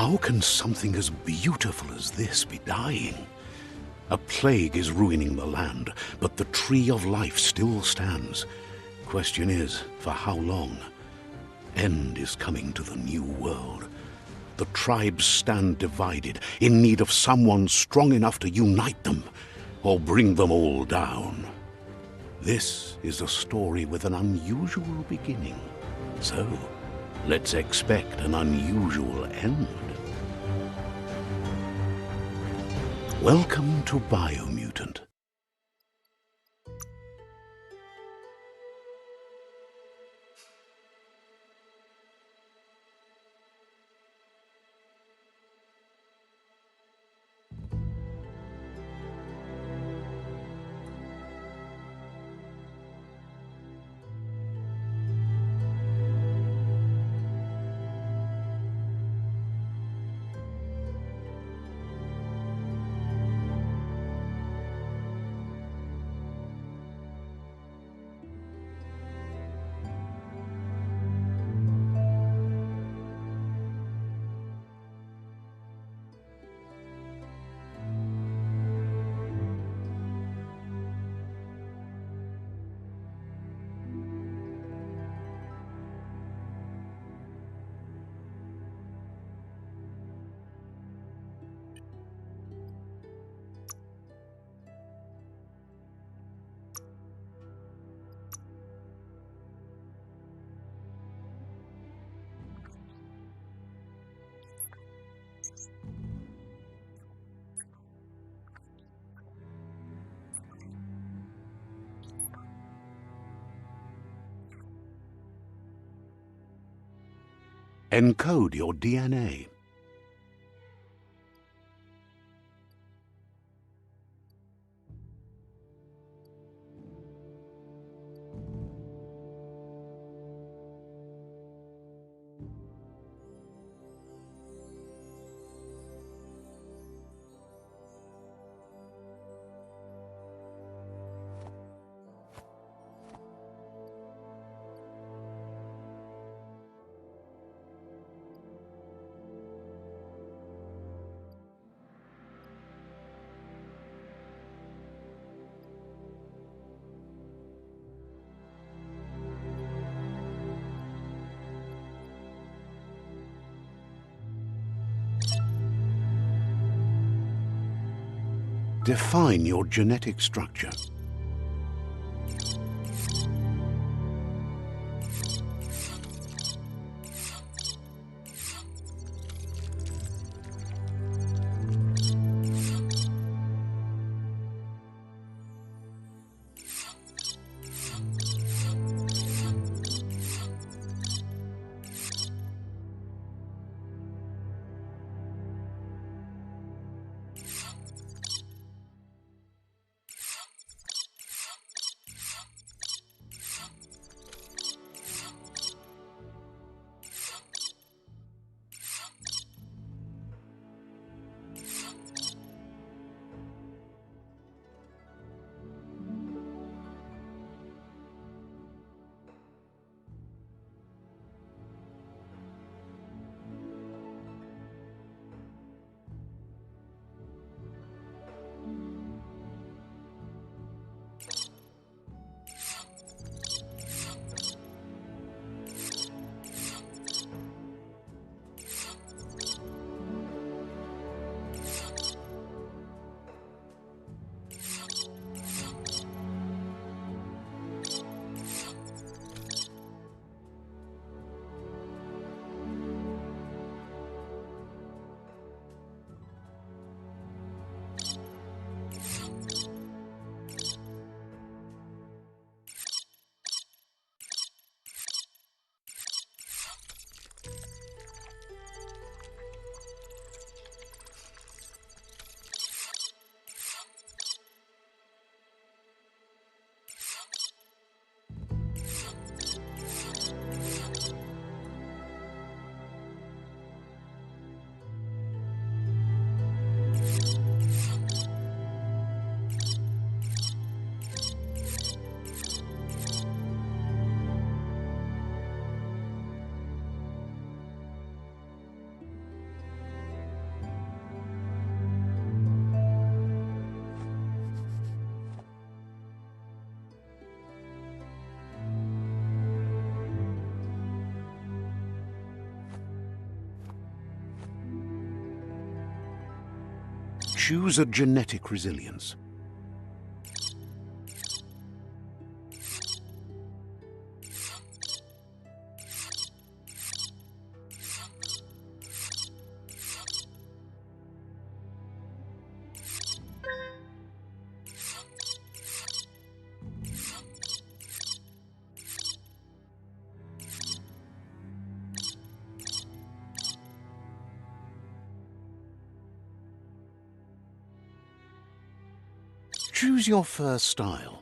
How can something as beautiful as this be dying? A plague is ruining the land, but the tree of life still stands. Question is, for how long? End is coming to the new world. The tribes stand divided, in need of someone strong enough to unite them, or bring them all down. This is a story with an unusual beginning. So, let's expect an unusual end. Welcome to Biomutant. Encode your DNA. Define your genetic structure. Choose a genetic resilience. Choose your first style.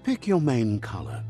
Pick your main color.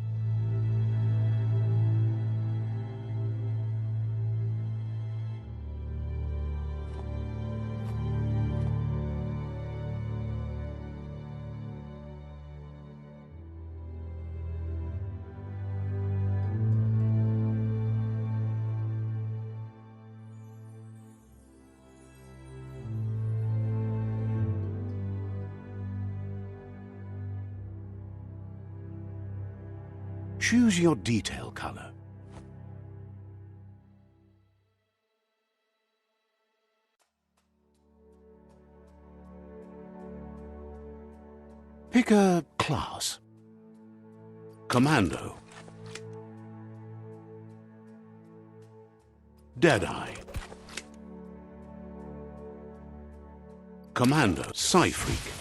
Choose your detail color. Pick a class. Commando. Deadeye. Commando. Psy-Freak.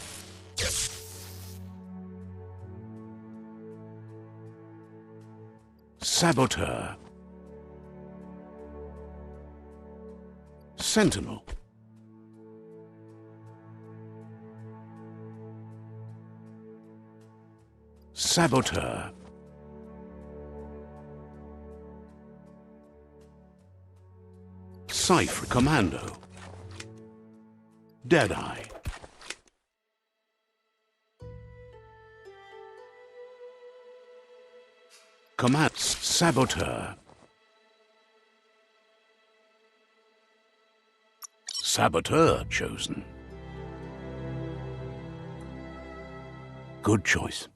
Saboteur. Sentinel. Saboteur. Psy-Freak. Commando. Deadeye. Command. Saboteur. Saboteur chosen. Good choice.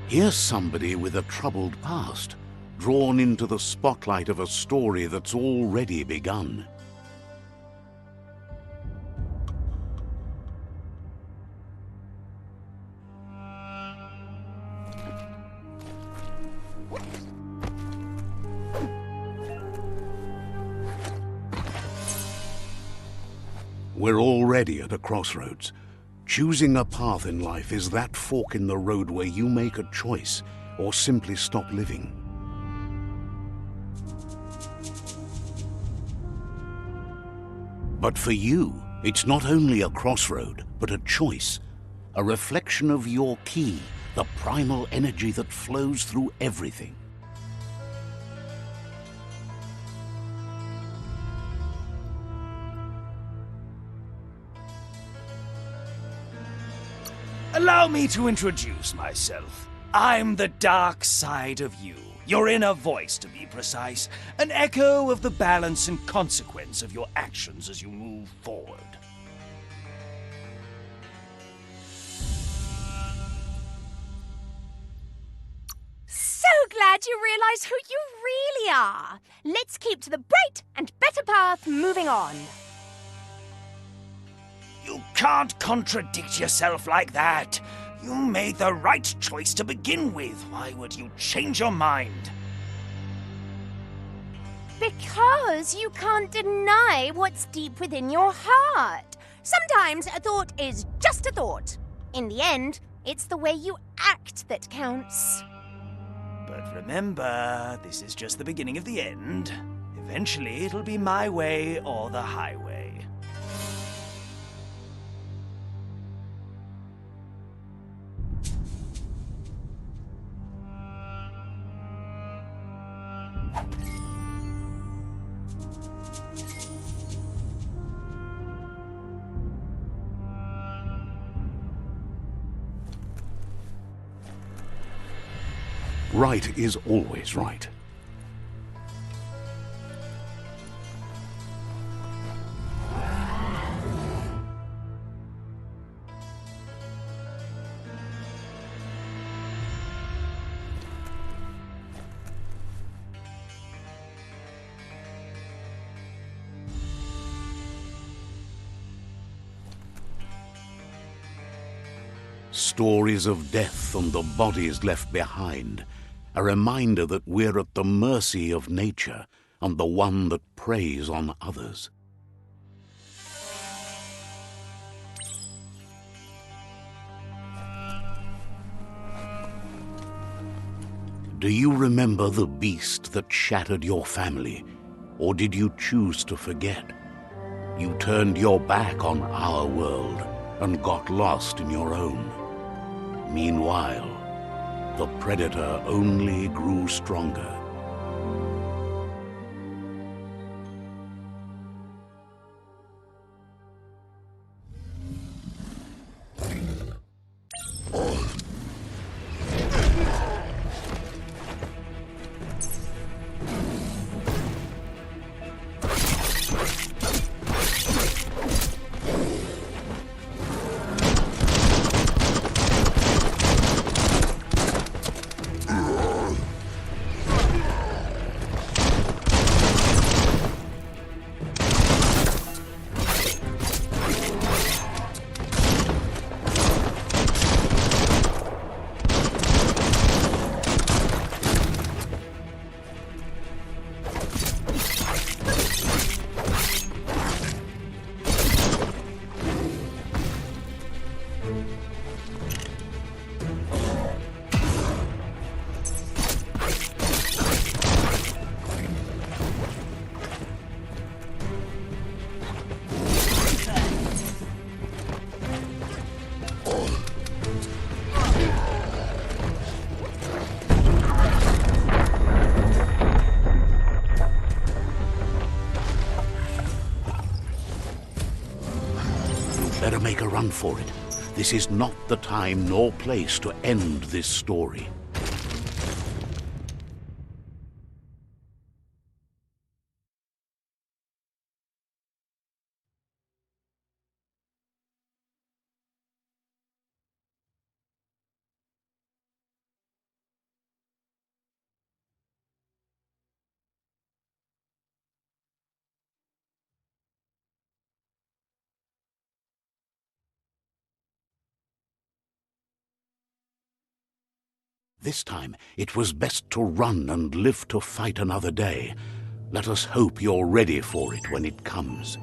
Here's somebody with a troubled past, drawn into the spotlight of a story that's already begun. We're already at a crossroads. Choosing a path in life is that fork in the road where you make a choice or simply stop living. But for you, it's not only a crossroad, but a choice, a reflection of your key, the primal energy that flows through everything. Allow me to introduce myself. I'm the dark side of you. Your inner voice, to be precise. An echo of the balance and consequence of your actions as you move forward. So glad you realize who you really are. Let's keep to the bright and better path moving on. You can't contradict yourself like that. You made the right choice to begin with. Why would you change your mind? Because you can't deny what's deep within your heart. Sometimes a thought is just a thought. In the end, it's the way you act that counts. But remember, this is just the beginning of the end. Eventually, it'll be my way or the highway. Right is always right. Stories of death and the bodies left behind. A reminder that we're at the mercy of nature and the one that preys on others. Do you remember the beast that shattered your family, or did you choose to forget? You turned your back on our world and got lost in your own. Meanwhile, the predator only grew stronger. Better make a run for it. This is not the time nor place to end this story. This time, it was best to run and live to fight another day. Let us hope you're ready for it when it comes.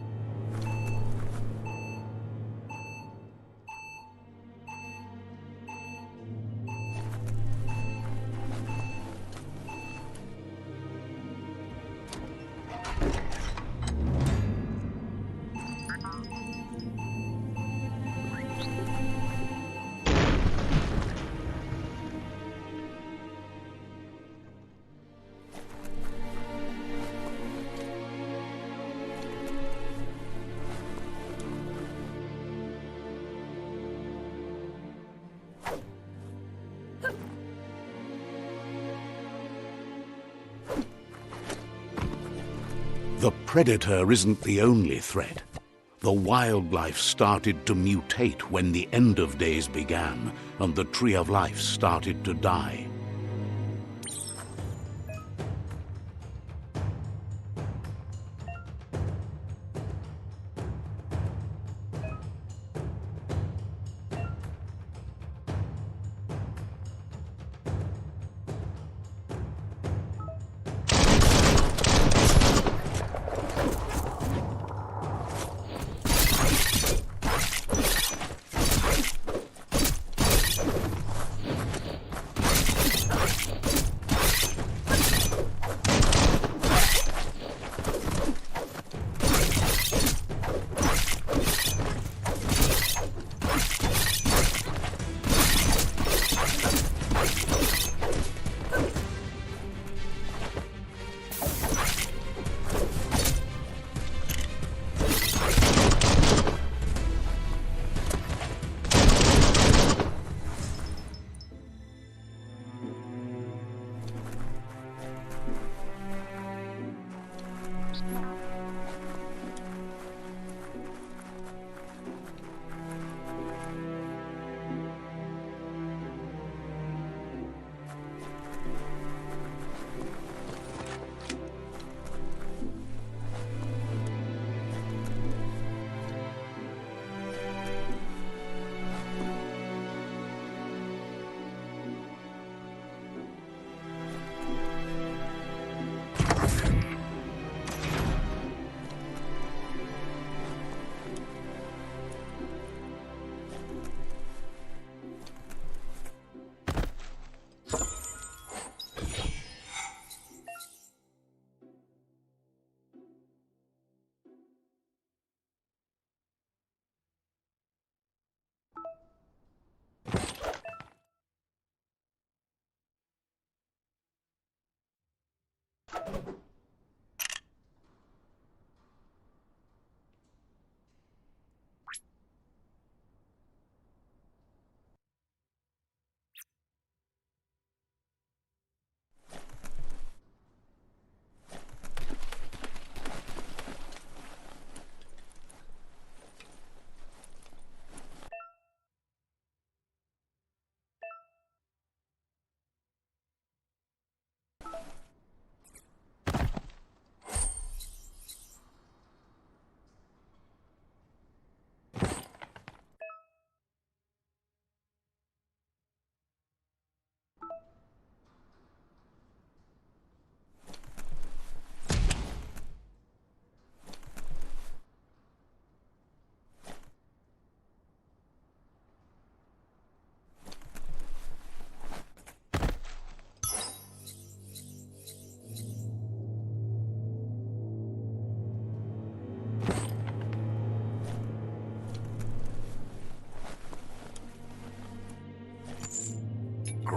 The predator isn't the only threat. The wildlife started to mutate when the end of days began, and the tree of life started to die.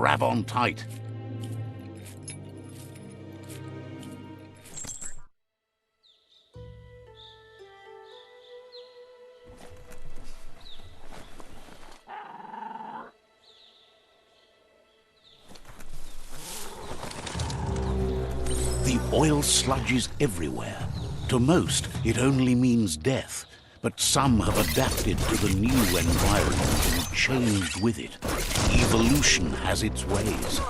Grab on tight. The oil sludge is everywhere. To most, it only means death. But some have adapted to the new environment and changed with it. Evolution has its ways.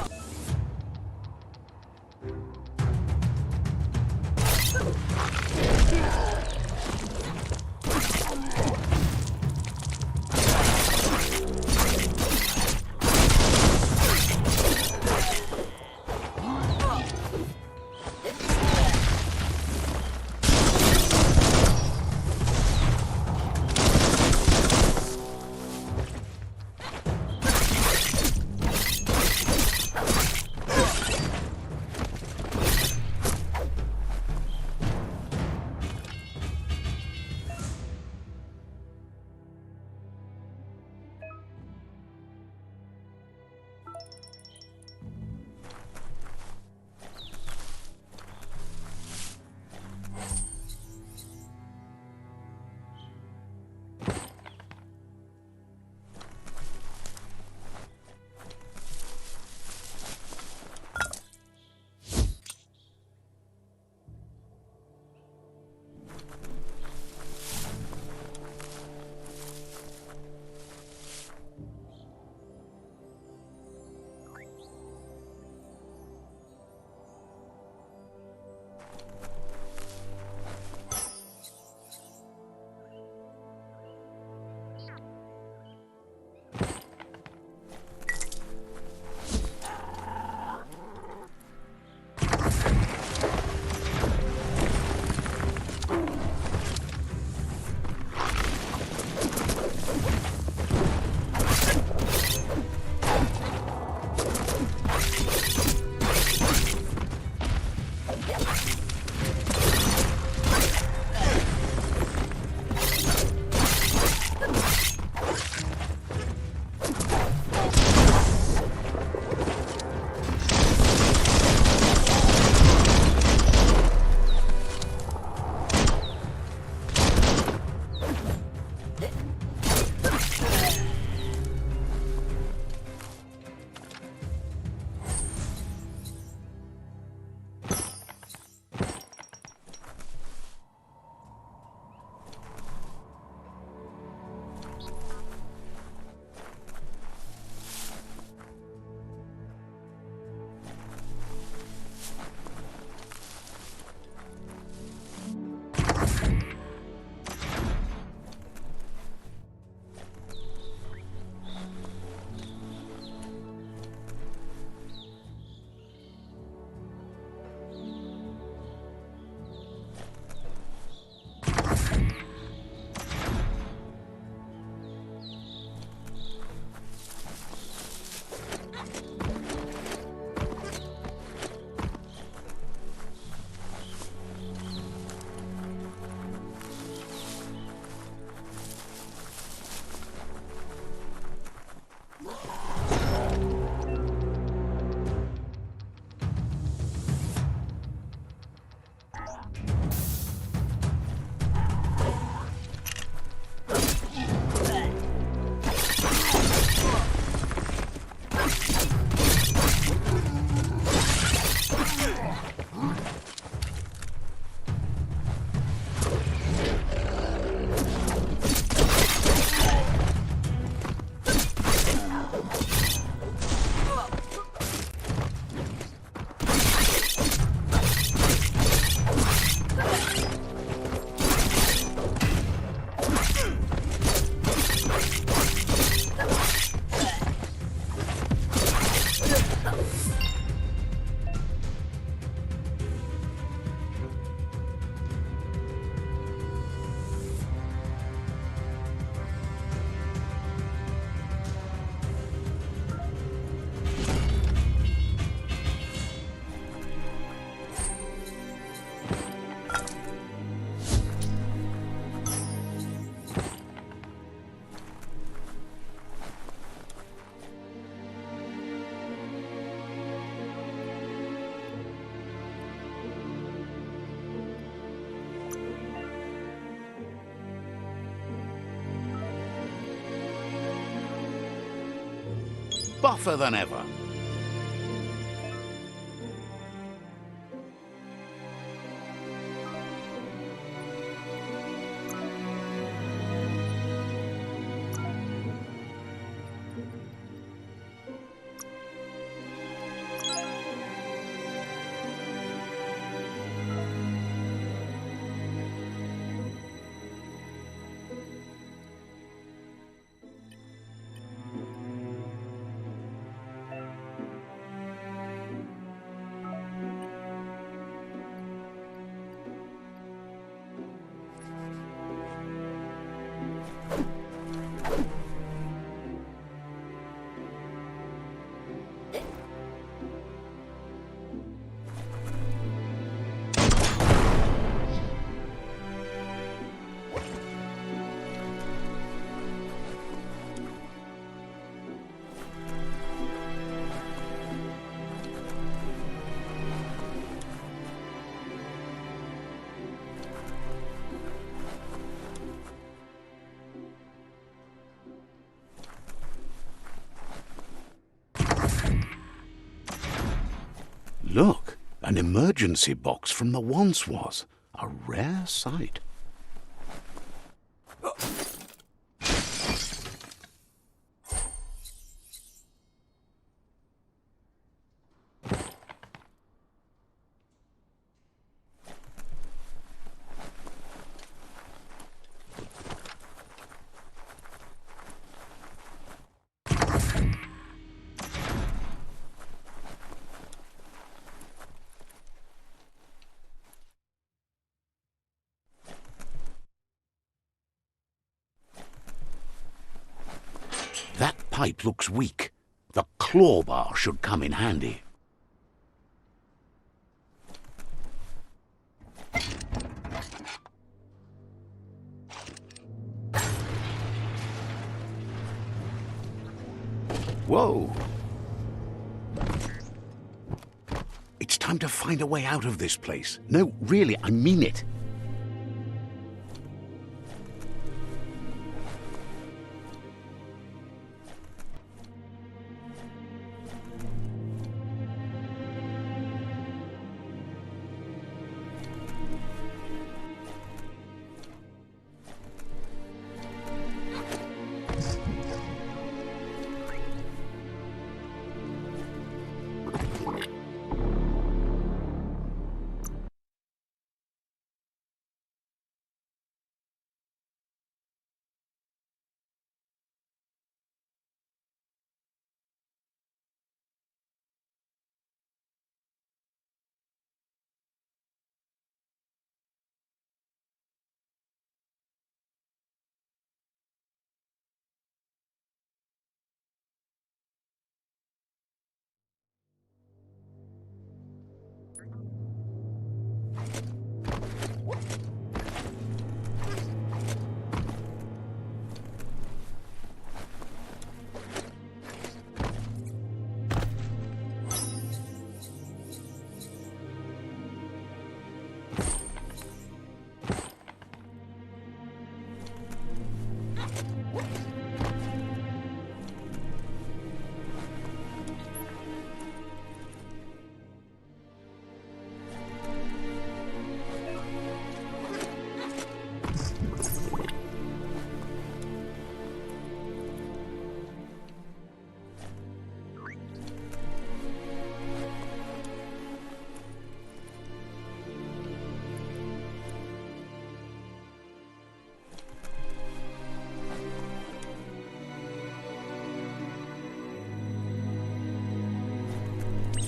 buffer than ever. Look, an emergency box from the once was. A rare sight. That pipe looks weak. The claw bar should come in handy. Whoa! It's time to find a way out of this place. No, really, I mean it.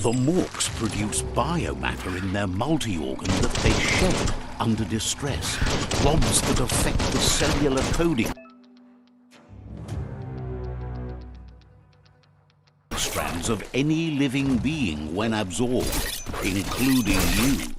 The Morks produce biomatter in their multi-organ that they shed under distress, blobs that affect the cellular coding strands of any living being when absorbed, including you.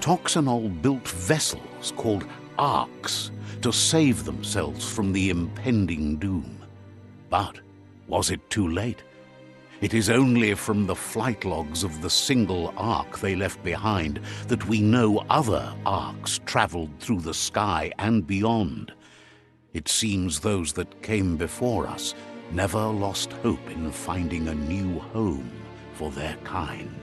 Toxanol built vessels called arks to save themselves from the impending doom. But was it too late? It is only from the flight logs of the single ark they left behind that we know other arks traveled through the sky and beyond. It seems those that came before us never lost hope in finding a new home for their kind.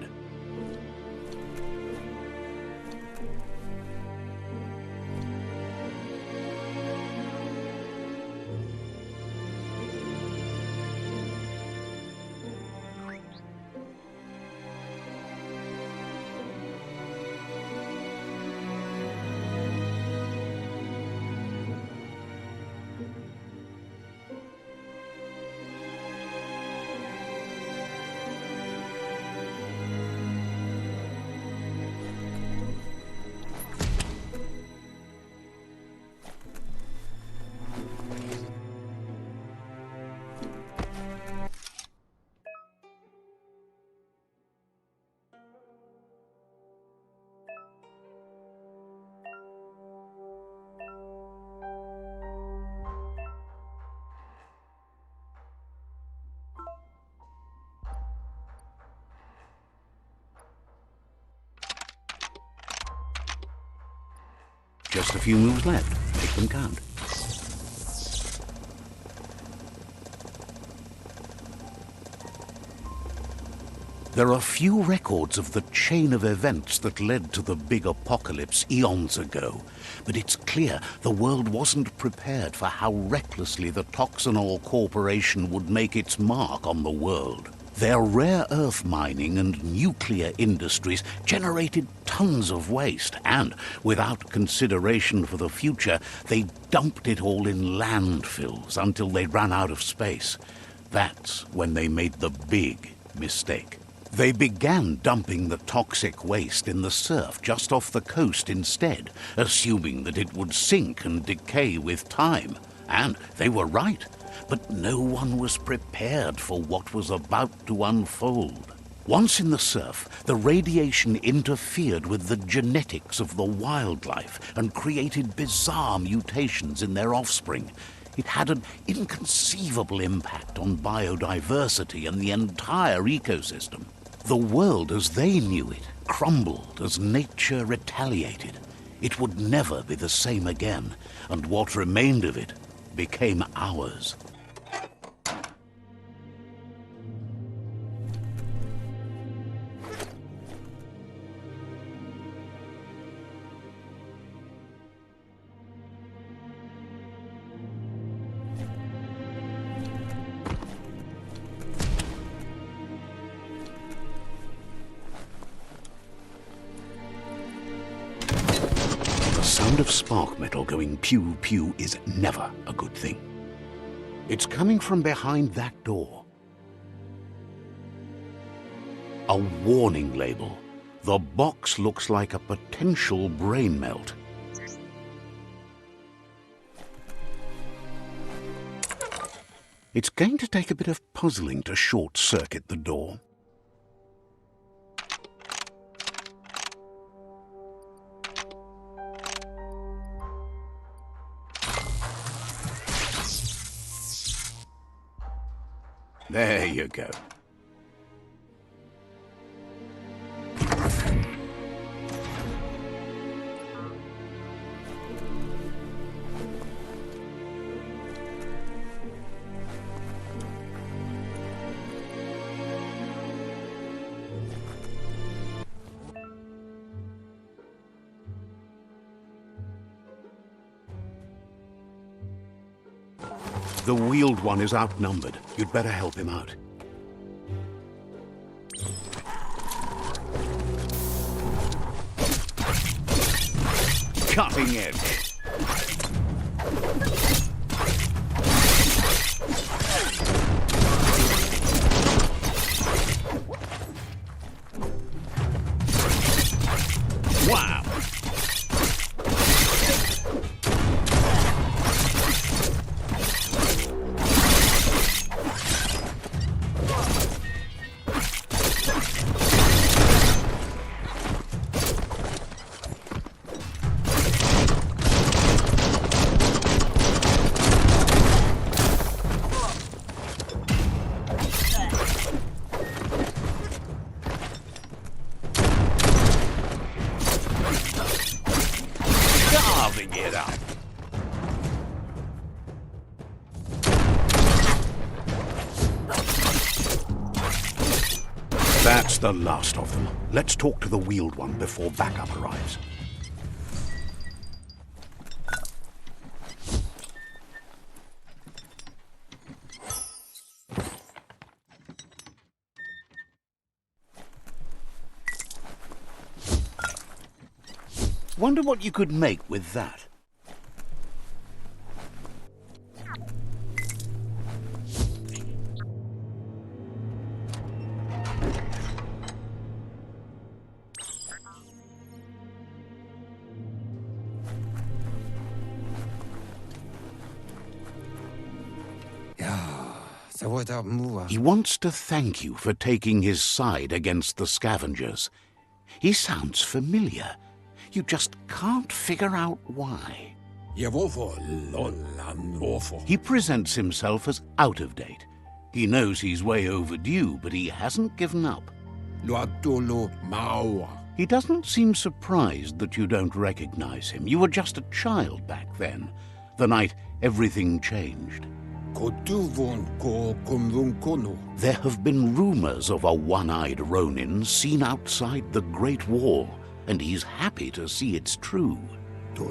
Just a few moves left. Make them count. There are few records of the chain of events that led to the big apocalypse eons ago, but it's clear the world wasn't prepared for how recklessly the Toxanol Corporation would make its mark on the world. Their rare earth mining and nuclear industries generated tons of waste, and without consideration for the future, they dumped it all in landfills until they ran out of space. That's when they made the big mistake. They began dumping the toxic waste in the surf just off the coast instead, assuming that it would sink and decay with time. And they were right. But no one was prepared for what was about to unfold. Once in the surf, the radiation interfered with the genetics of the wildlife and created bizarre mutations in their offspring. It had an inconceivable impact on biodiversity and the entire ecosystem. The world as they knew it crumbled as nature retaliated. It would never be the same again, and what remained of it became ours. The sound of spark metal going pew-pew is never a good thing. It's coming from behind that door. A warning label. The box looks like a potential brain melt. It's going to take a bit of puzzling to short-circuit the door. There you go. The wheeled one is outnumbered. You'd better help him out. Cutting edge. Wow. Get up. That's the last of them. Let's talk to the wheeled one before backup arrives. Wonder what you could make with that. He wants to thank you for taking his side against the scavengers. He sounds familiar. You just can't figure out why. He presents himself as out of date. He knows he's way overdue, but he hasn't given up. He doesn't seem surprised that you don't recognize him. You were just a child back then, the night everything changed. There have been rumors of a one-eyed Ronin seen outside the Great Wall, and he's happy to see it's true. The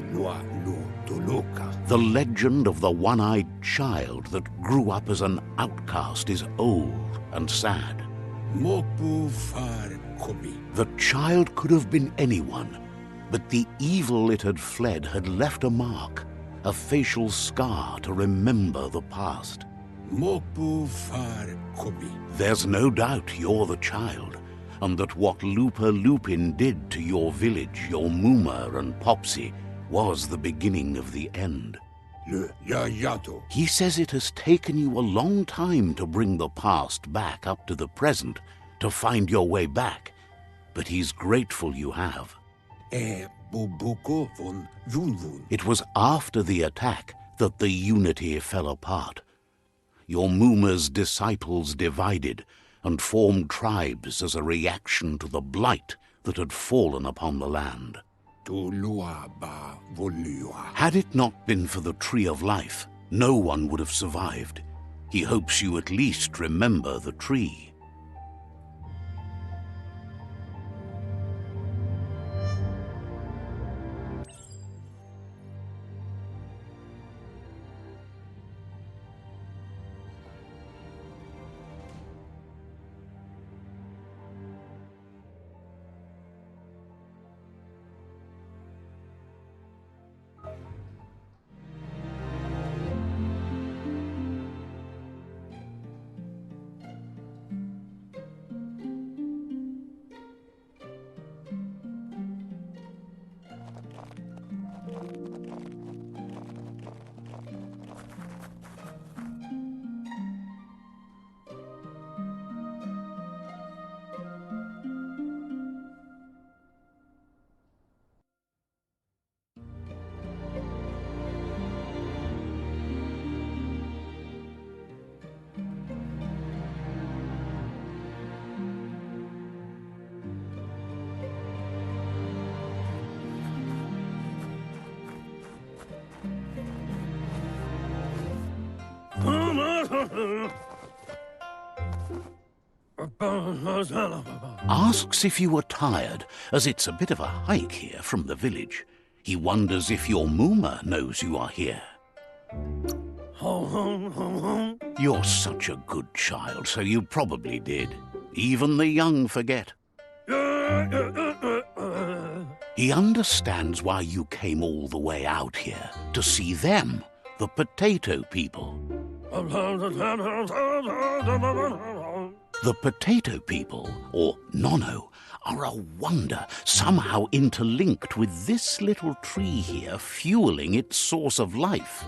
legend of the one-eyed child that grew up as an outcast is old and sad. The child could have been anyone, but the evil it had fled had left a mark, a facial scar to remember the past. There's no doubt you're the child, and that what Lupa Lupin did to your village, your Muma and Popsy, was the beginning of the end. He says it has taken you a long time to bring the past back up to the present, to find your way back, but he's grateful you have. It was after the attack that the unity fell apart. Your Muma's disciples divided and formed tribes as a reaction to the blight that had fallen upon the land. Had it not been for the Tree of Life, no one would have survived. He hopes you at least remember the tree. Asks if you were tired, as it's a bit of a hike here from the village. He wonders if your Muma knows you are here. You're such a good child, so you probably did. Even the young forget. He understands why you came all the way out here, to see them, the potato people. The potato people, or Nono, are a wonder, somehow interlinked with this little tree here, fueling its source of life.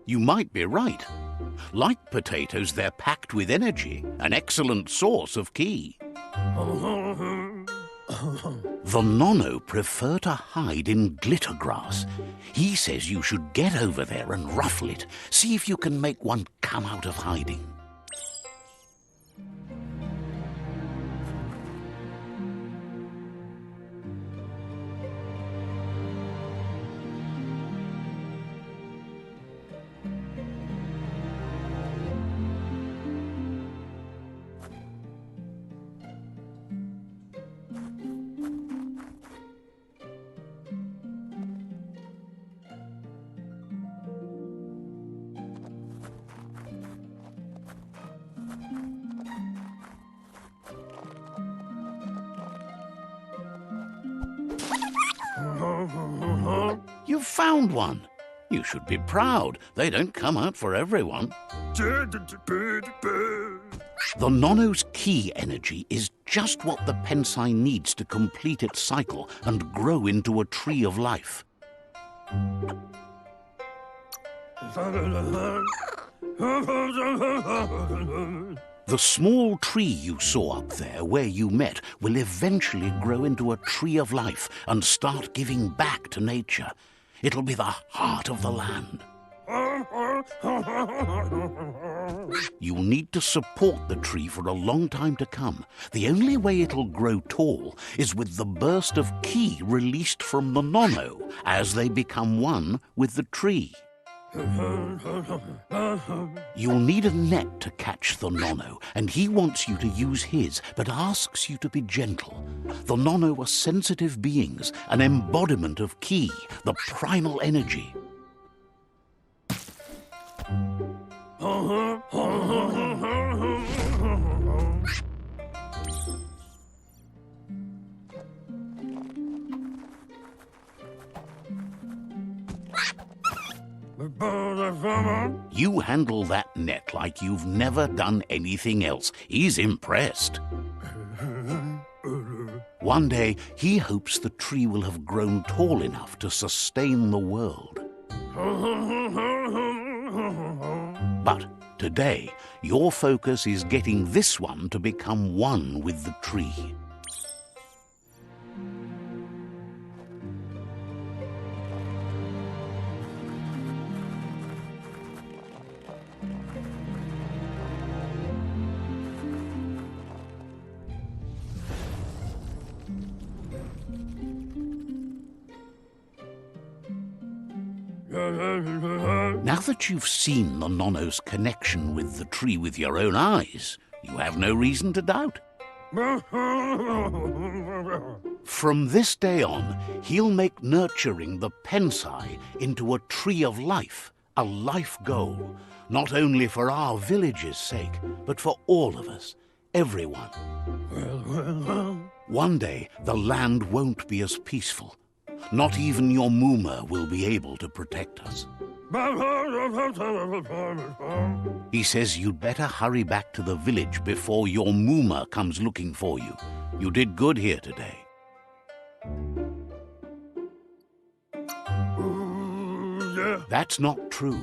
You might be right. Like potatoes, they're packed with energy, an excellent source of ki. The Nono prefer to hide in glitter grass. He says you should get over there and ruffle it. See if you can make one come out of hiding. You've found one. You should be proud. They don't come out for everyone. The Nono's key energy is just what the Pensai needs to complete its cycle and grow into a tree of life. The small tree you saw up there where you met will eventually grow into a tree of life and start giving back to nature. It'll be the heart of the land. You'll need to support the tree for a long time to come. The only way it'll grow tall is with the burst of ki released from the Nono as they become one with the tree. You'll need a net to catch the Nono, and he wants you to use his, but asks you to be gentle. The Nono are sensitive beings, an embodiment of ki, the primal energy. You handle that net like you've never done anything else. He's impressed. One day, he hopes the tree will have grown tall enough to sustain the world. But today, your focus is getting this one to become one with the tree. Now that you've seen the Nono's connection with the tree with your own eyes, you have no reason to doubt. From this day on, he'll make nurturing the Pensai into a tree of life, a life goal, not only for our village's sake, but for all of us, everyone. One day, the land won't be as peaceful. Not even your Muma will be able to protect us. He says you'd better hurry back to the village before your Muma comes looking for you. You did good here today. That's not true.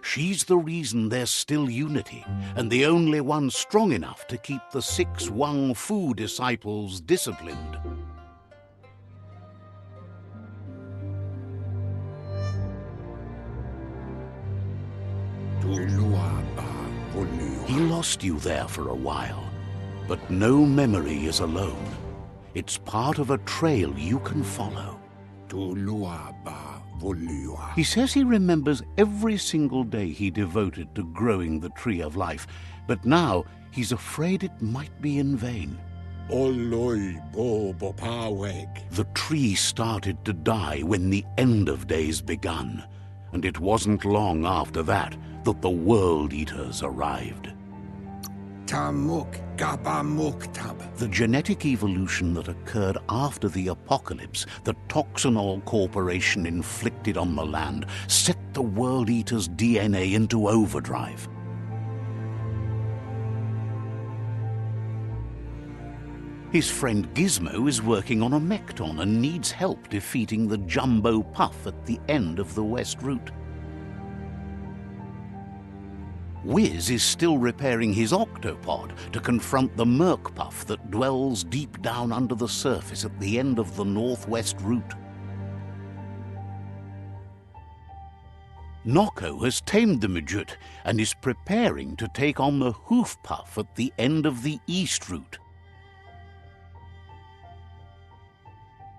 She's the reason there's still unity, and the only one strong enough to keep the 6 Wang Fu disciples disciplined. He lost you there for a while, but no memory is alone. It's part of a trail you can follow. He says he remembers every single day he devoted to growing the tree of life, but now he's afraid it might be in vain. The tree started to die when the end of days begun, and it wasn't long after that that the World Eaters arrived. The genetic evolution that occurred after the apocalypse that Toxanol Corporation inflicted on the land set the World Eaters' DNA into overdrive. His friend Gizmo is working on a Mekton and needs help defeating the Jumbo Puff at the end of the West Route. Wiz is still repairing his octopod to confront the Murkpuff that dwells deep down under the surface at the end of the northwest route. Nocco has tamed the Midget and is preparing to take on the Hoofpuff at the end of the east route.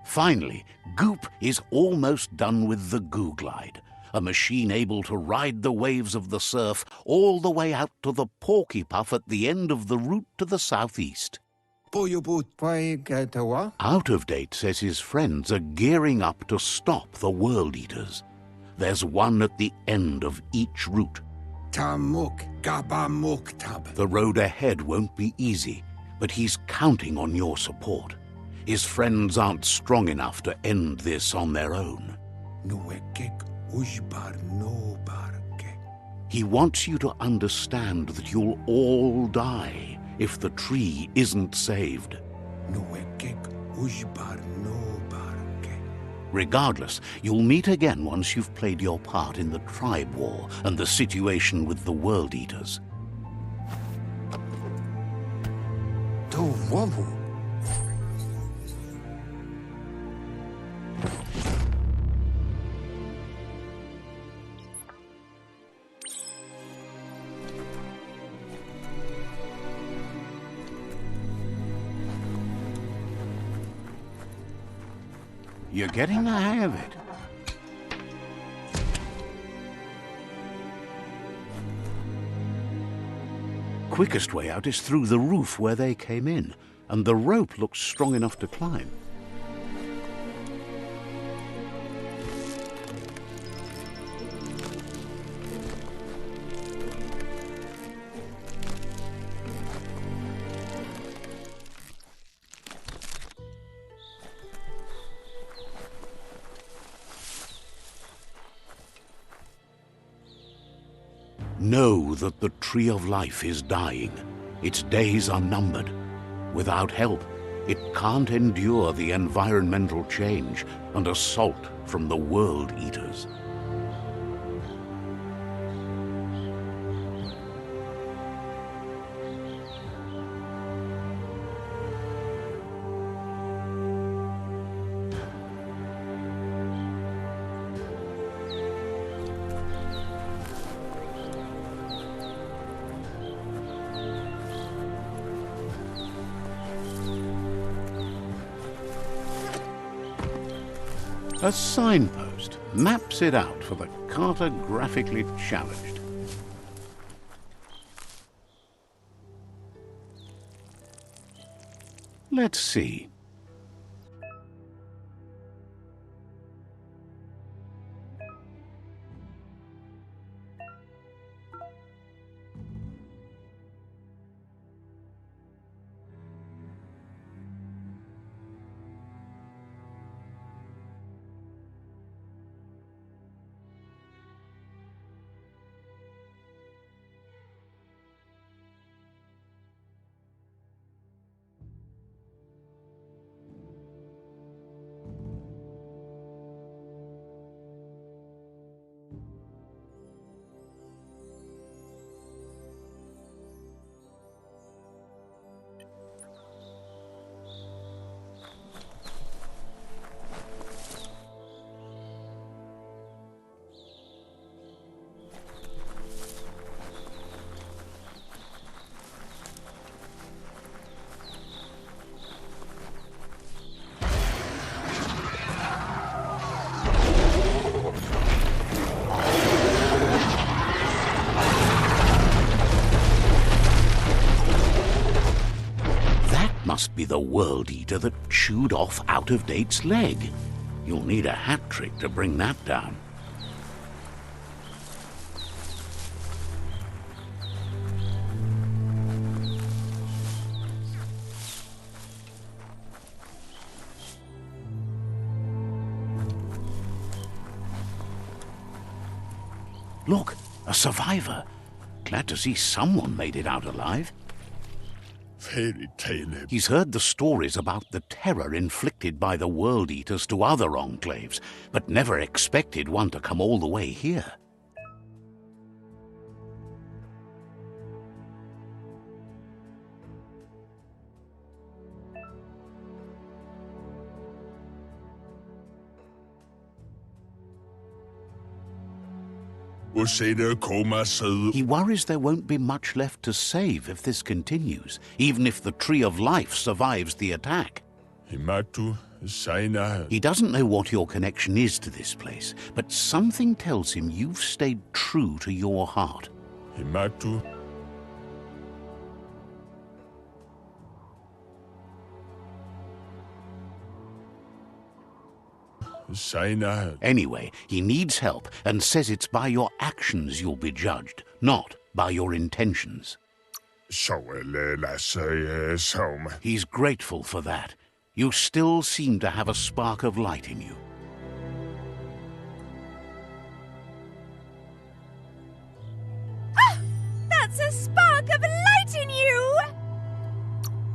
Finally, Goop is almost done with the Googlide, a machine able to ride the waves of the surf all the way out to the Porkypuff at the end of the route to the southeast. Out of Date says his friends are gearing up to stop the World Eaters. There's one at the end of each route. The road ahead won't be easy, but he's counting on your support. His friends aren't strong enough to end this on their own. He wants you to understand that you'll all die if the tree isn't saved. Regardless, you'll meet again once you've played your part in the tribe war and the situation with the World Eaters. You're getting the hang of it. Quickest way out is through the roof where they came in, and the rope looks strong enough to climb. Know that the Tree of Life is dying. Its days are numbered. Without help, it can't endure the environmental change and assault from the World Eaters. A signpost maps it out for the cartographically challenged. Let's see. Must be the World Eater that chewed off Out of Date's leg. You'll need a hat trick to bring that down. Look, a survivor. Glad to see someone made it out alive. Fairy tale. He's heard the stories about the terror inflicted by the World Eaters to other enclaves, but never expected one to come all the way here. Och se det komma söder. He worries there won't be much left to save if this continues, even if the Tree of Life survives the attack. Himatu, Saina. He doesn't know what your connection is to this place, but something tells him you've stayed true to your heart. Himatu. Saina. Anyway, he needs help and says it's by your actions you'll be judged, not by your intentions. Soelela säger som. He's grateful for that. You still seem to have a spark of light in you. That's a spark of light in you!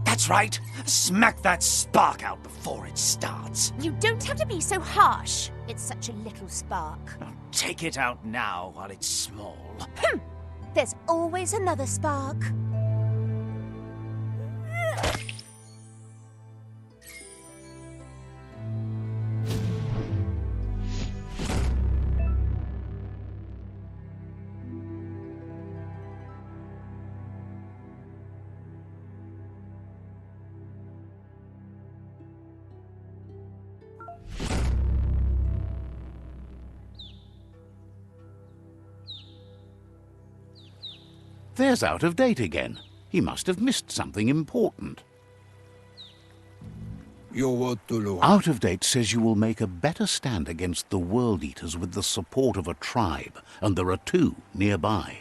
That's right. Smack that spark out before it starts. You don't have to be so harsh. It's such a little spark. Now take it out now while it's small. There's always another spark. There's Out of Date again. He must have missed something important. Out of Date says you will make a better stand against the World Eaters with the support of a tribe, and there are 2 nearby.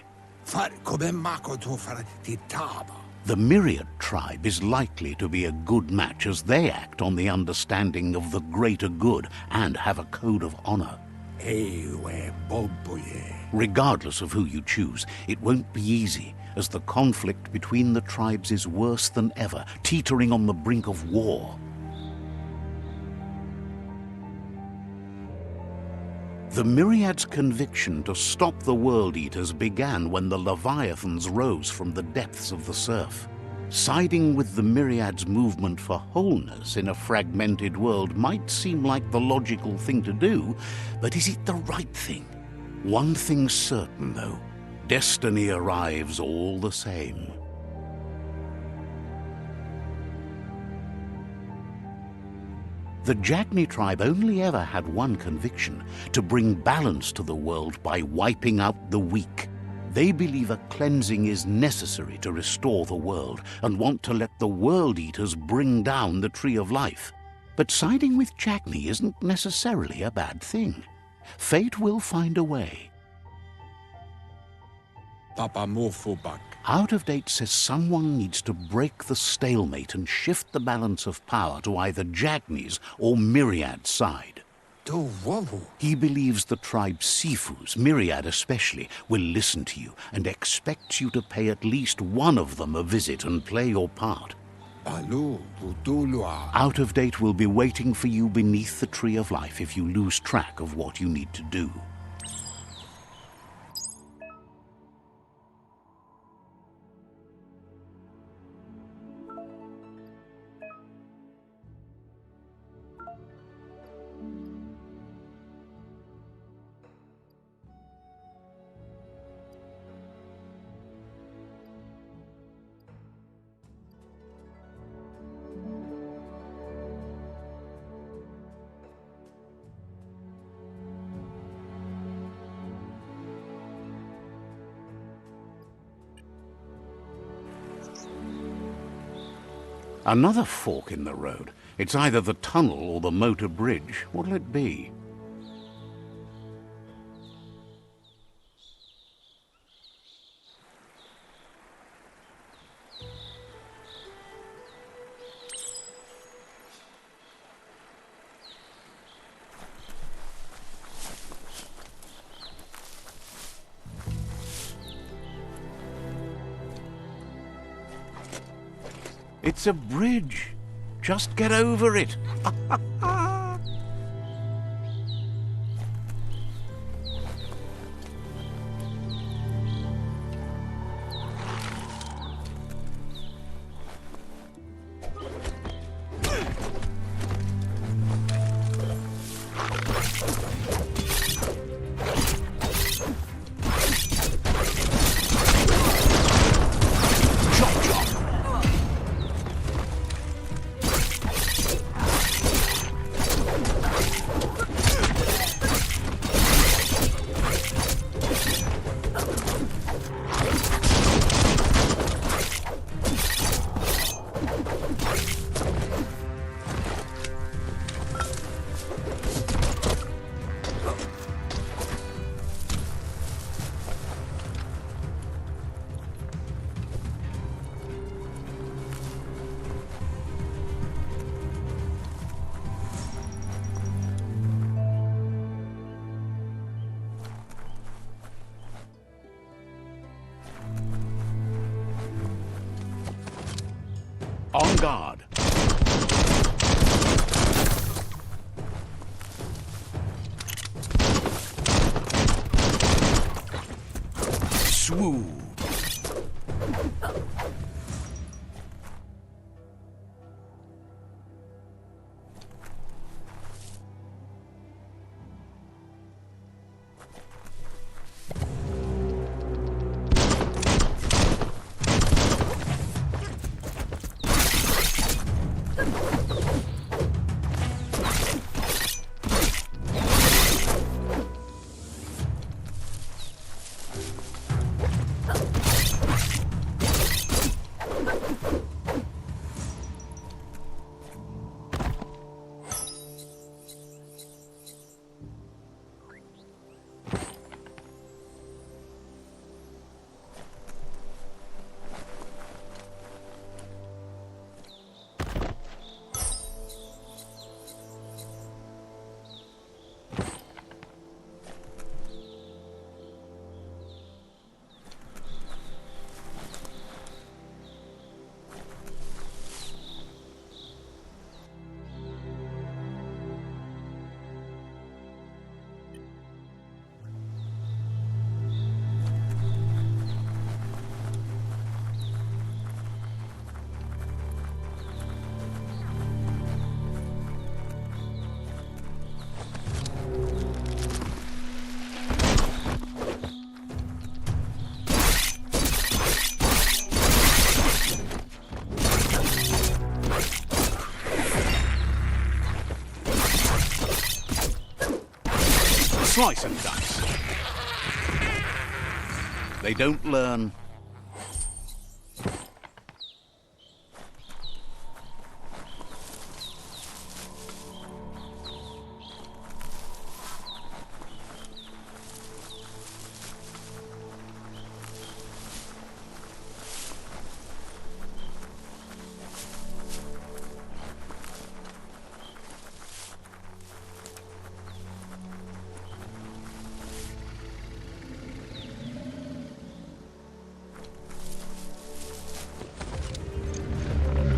The Myriad tribe is likely to be a good match as they act on the understanding of the greater good and have a code of honor. Regardless of who you choose, it won't be easy, as the conflict between the tribes is worse than ever, teetering on the brink of war. The Myriad's conviction to stop the World Eaters began when the Leviathans rose from the depths of the surf. Siding with the Myriad's movement for wholeness in a fragmented world might seem like the logical thing to do, but is it the right thing? One thing's certain, though. Destiny arrives all the same. The Jagni tribe only ever had one conviction: to bring balance to the world by wiping out the weak. They believe a cleansing is necessary to restore the world and want to let the World Eaters bring down the Tree of Life. But siding with Jagni isn't necessarily a bad thing. Fate will find a way. Out of Date says someone needs to break the stalemate and shift the balance of power to either Jagni's or Myriad's side. He believes the tribe Sifus, Myriad especially, will listen to you and expects you to pay at least one of them a visit and play your part. Out of Date will be waiting for you beneath the Tree of Life if you lose track of what you need to do. Another fork in the road. It's either the tunnel or the motor bridge. What'll it be? It's a bridge. Just get over it. On guard. Swoop. Slice and dice. They don't learn.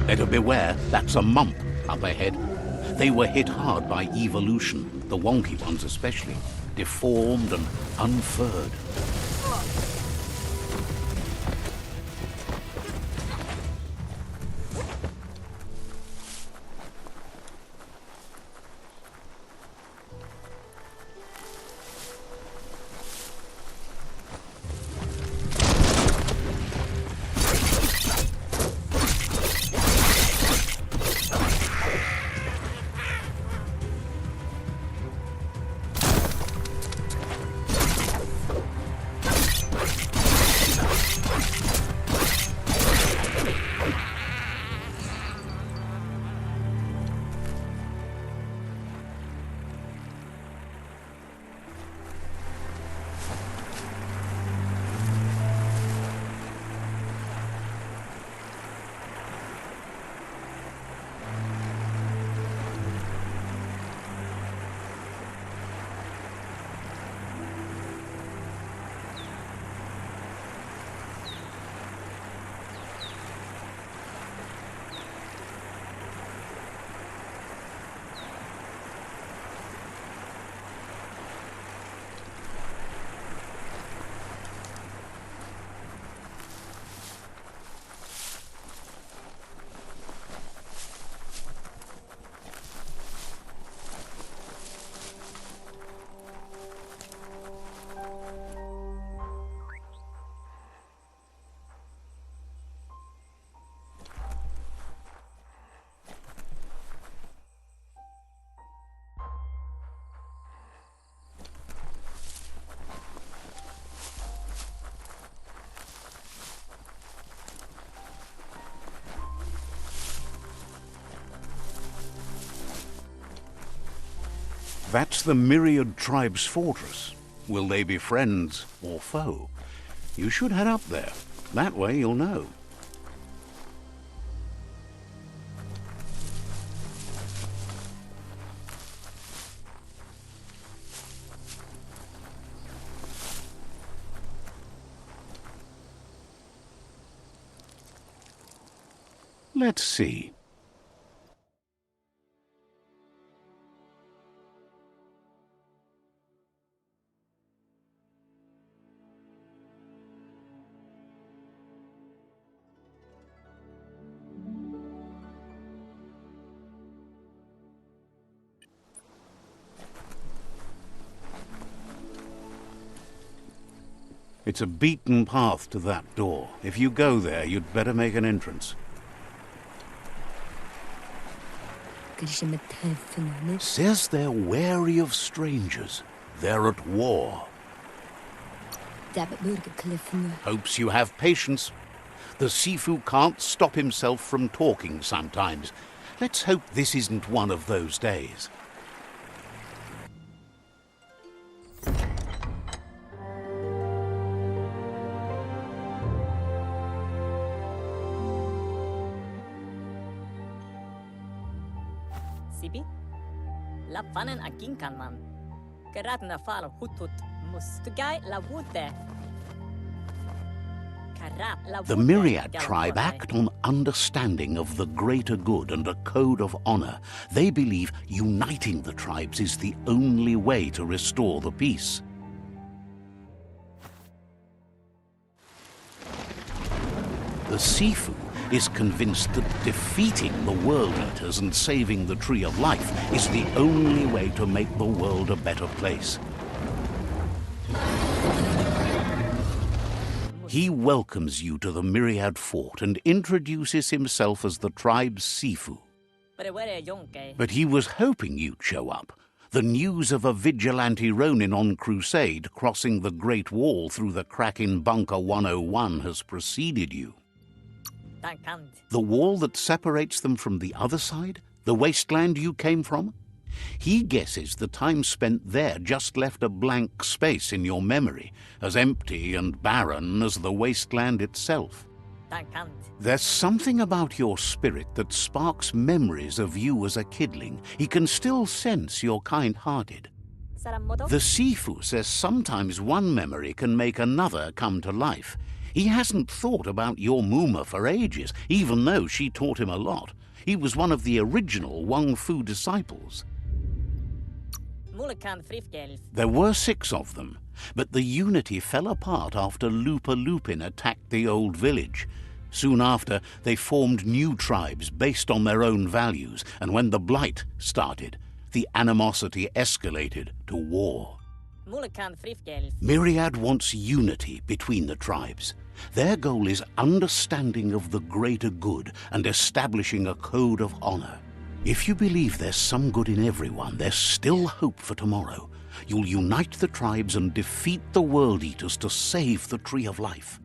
Better beware, that's a mump up ahead. They were hit hard by evolution, the wonky ones especially, deformed and unfurred. That's the Myriad Tribe's fortress. Will they be friends or foe? You should head up there. That way you'll know. Let's see. It's a beaten path to that door. If you go there, you'd better make an entrance. Says they're wary of strangers. They're at war. Hopes you have patience. The Sifu can't stop himself from talking sometimes. Let's hope this isn't one of those days. Sibi? La fanen agin kan man. Gerat na fal hut mustugai la wute. The Myriad tribe act on understanding of the greater good and a code of honor. They believe uniting the tribes is the only way to restore the peace. The Sifu is convinced that defeating the World Eaters and saving the Tree of Life is the only way to make the world a better place. He welcomes you to the Myriad Fort and introduces himself as the tribe's Sifu. But he was hoping you'd show up. The news of a vigilante Ronin on crusade crossing the Great Wall through the crack in Bunker 101 has preceded you. The wall that separates them from the other side? The wasteland you came from? He guesses the time spent there just left a blank space in your memory, as empty and barren as the wasteland itself. There's something about your spirit that sparks memories of you as a kidling. He can still sense you're kind-hearted. The Sifu says sometimes one memory can make another come to life. He hasn't thought about your Muma for ages, even though she taught him a lot. He was one of the original Wang Fu disciples. There were 6 of them, but the unity fell apart after Lupa Lupin attacked the old village. Soon after, they formed new tribes based on their own values, and when the Blight started, the animosity escalated to war. Myriad wants unity between the tribes. Their goal is understanding of the greater good and establishing a code of honor. If you believe there's some good in everyone, there's still hope for tomorrow. You'll unite the tribes and defeat the World Eaters to save the Tree of Life.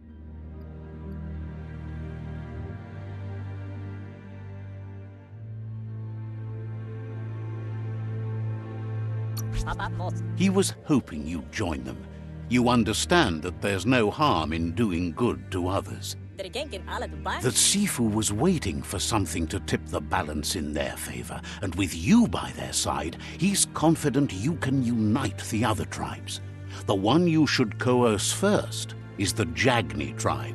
He was hoping you'd join them. You understand that there's no harm in doing good to others. The Sifu was waiting for something to tip the balance in their favor, and with you by their side, he's confident you can unite the other tribes. The one you should coerce first is the Jagni tribe.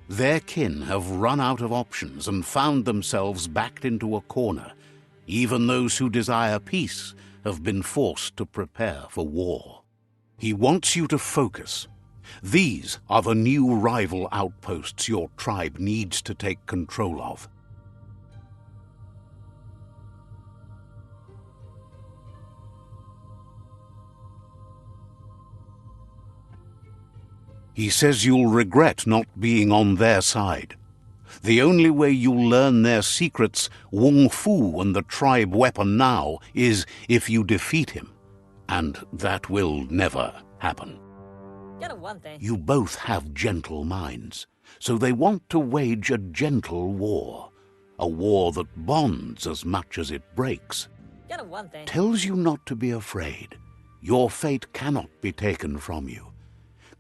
Their kin have run out of options and found themselves backed into a corner. Even those who desire peace have been forced to prepare for war. He wants you to focus. These are the new rival outposts your tribe needs to take control of. He says you'll regret not being on their side. The only way you'll learn their secrets, Wung Fu and the tribe weapon now, is if you defeat him. And that will never happen. You both have gentle minds, so they want to wage a gentle war. A war that bonds as much as it breaks. Tells you not to be afraid. Your fate cannot be taken from you.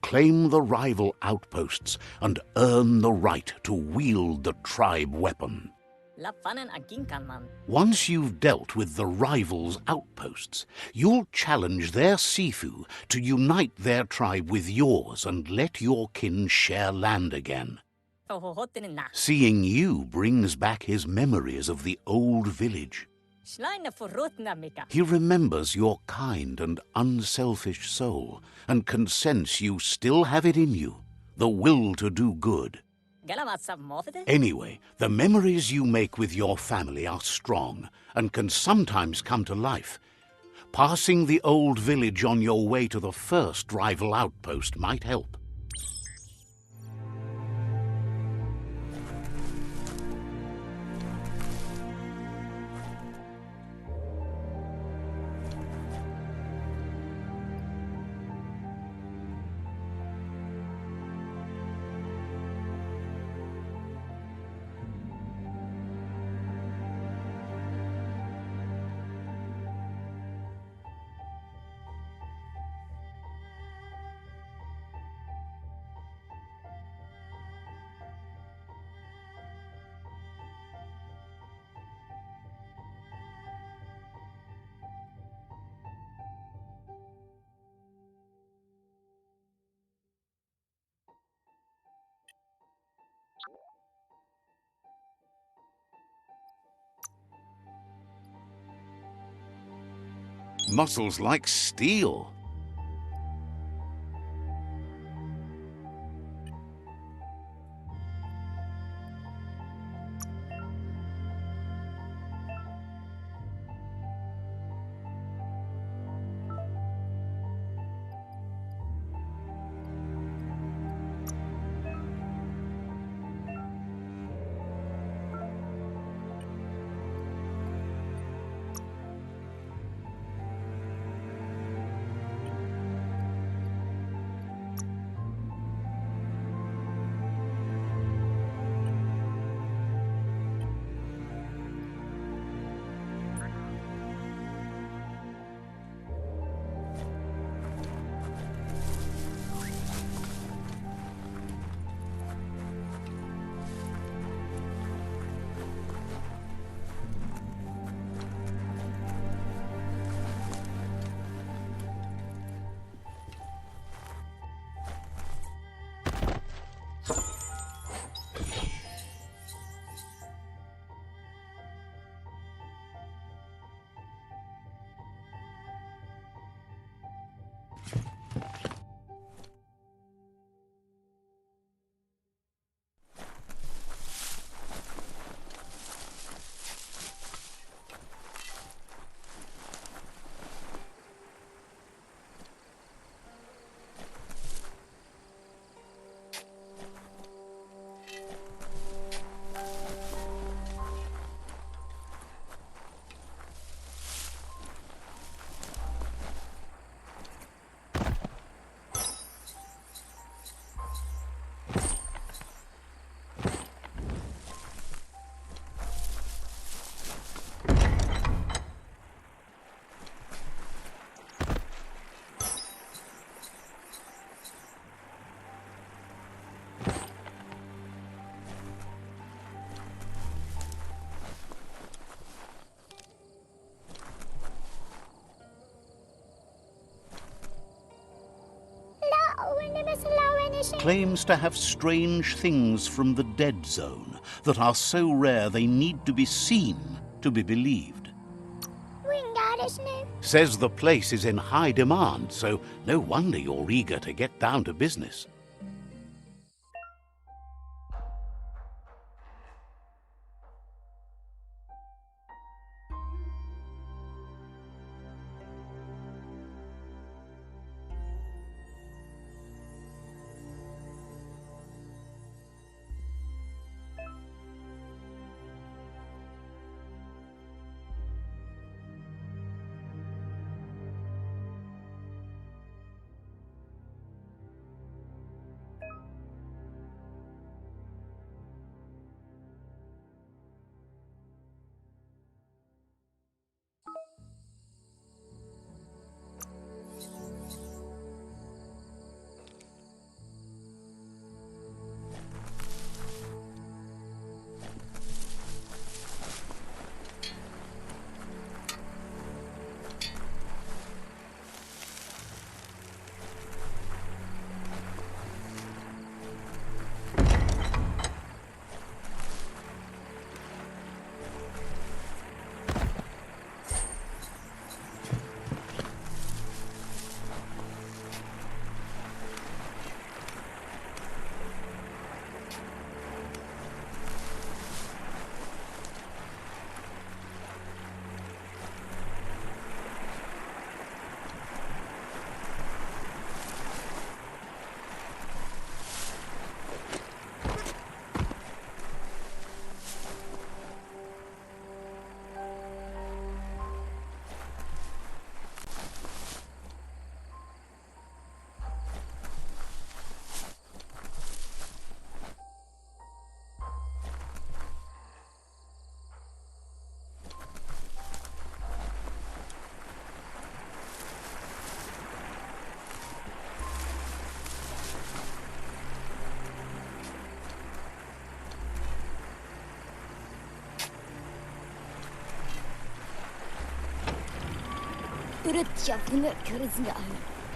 Claim the rival outposts and earn the right to wield the tribe weapon. Lafanen aginkan man. Once you've dealt with the rivals' outposts, you'll challenge their Sifu to unite their tribe with yours and let your kin share land again. Fohohotin na. Seeing you brings back his memories of the old village. Schleine forrotna mika. He remembers your kind and unselfish soul and can sense you still have it in you, the will to do good. Galamatsa mofede? Anyway, the memories you make with your family are strong and can sometimes come to life. Passing the old village on your way to the first rival outpost might help. Muscles like steel. Claims to have strange things from the dead zone that are so rare they need to be seen to be believed. Says the place is in high demand, so no wonder you're eager to get down to business.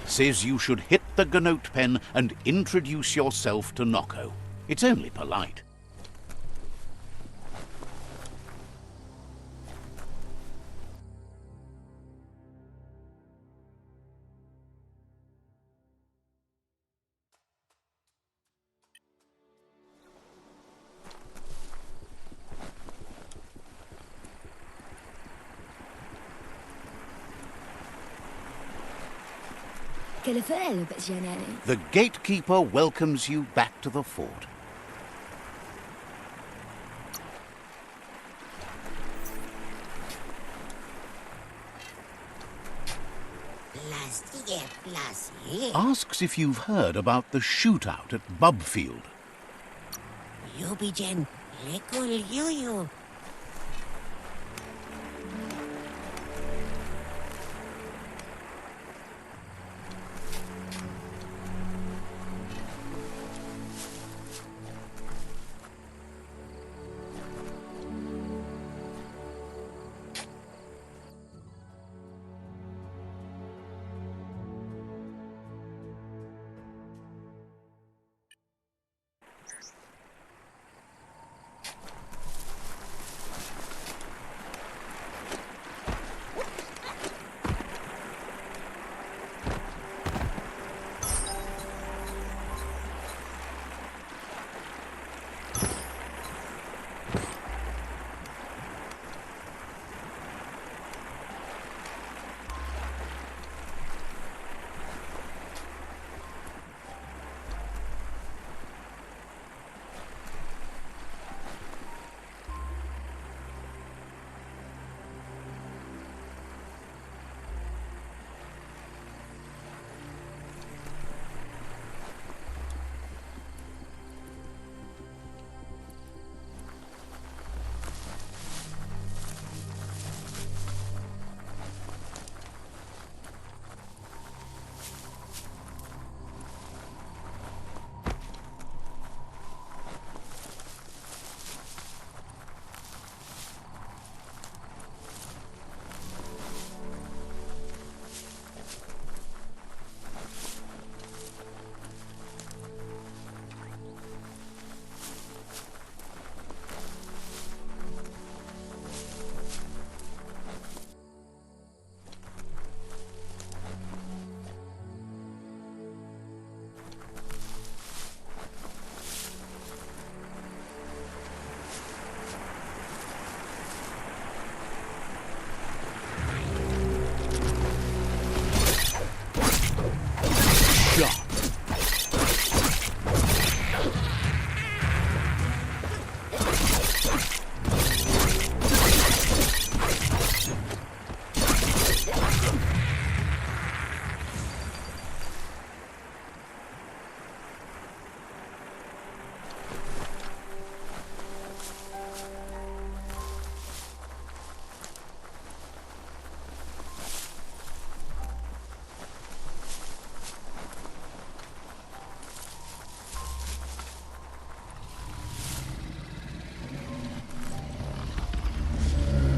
Says you should hit the Gnote pen and introduce yourself to Nocco. It's only polite. The gatekeeper welcomes you back to the fort. Asks if you've heard about the shootout at Bubfield.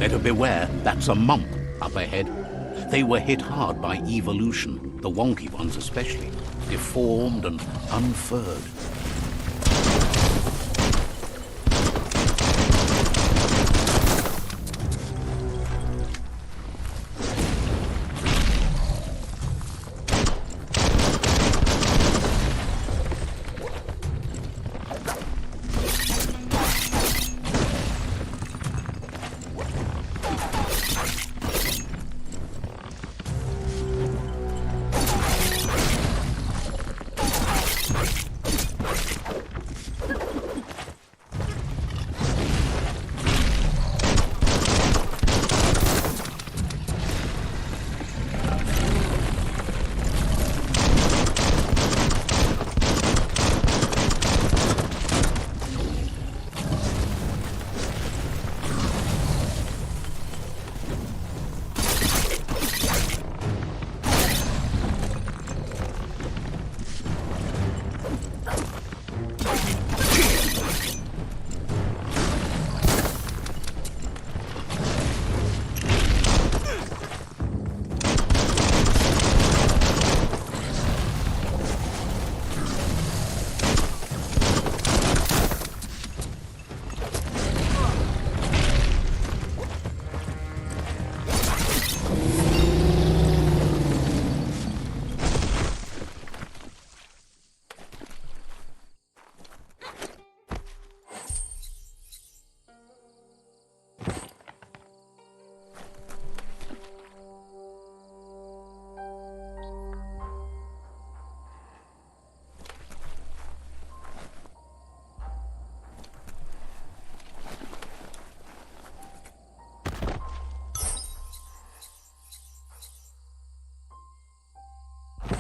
Better beware, that's a mump up ahead. They were hit hard by evolution, the wonky ones especially, deformed and unfurred.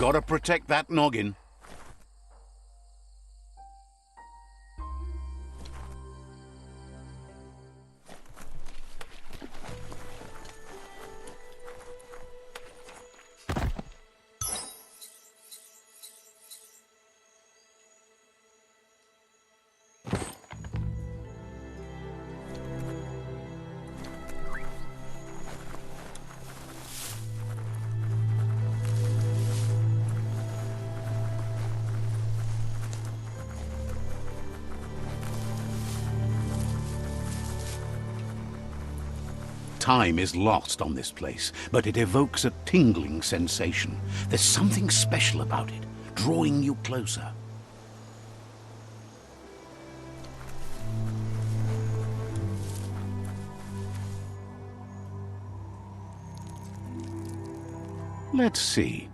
Gotta protect that noggin. Time is lost on this place, but it evokes a tingling sensation. There's something special about it, drawing you closer. Let's see.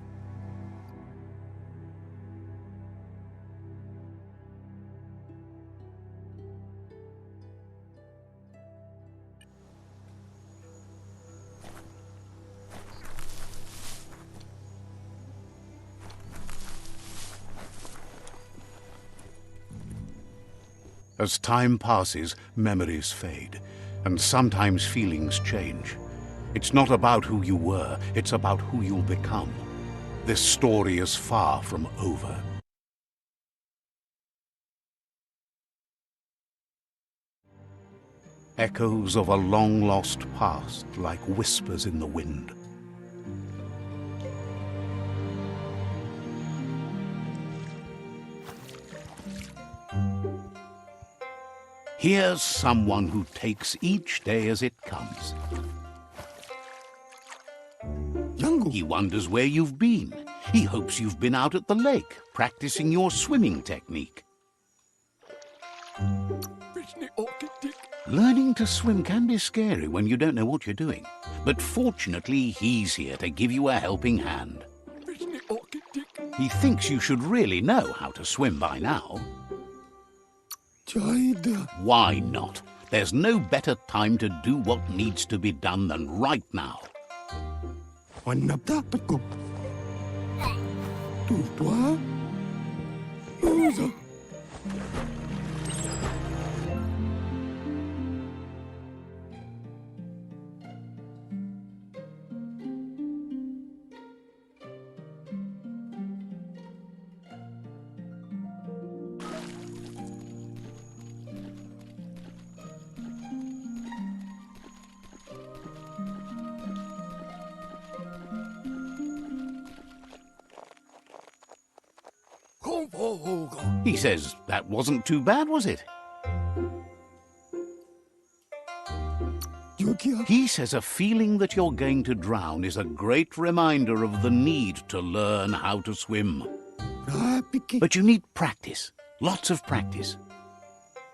As time passes, memories fade, and sometimes feelings change. It's not about who you were, it's about who you'll become. This story is far from over. Echoes of a long-lost past, like whispers in the wind. Here's someone who takes each day as it comes. He wonders where you've been. He hopes you've been out at the lake, practicing your swimming technique. Learning to swim can be scary when you don't know what you're doing. But fortunately, he's here to give you a helping hand. He thinks you should really know how to swim by now. Why not? There's no better time to do what needs to be done than right now. He says that wasn't too bad, was it? He says a feeling that you're going to drown is a great reminder of the need to learn how to swim. But you need practice, lots of practice.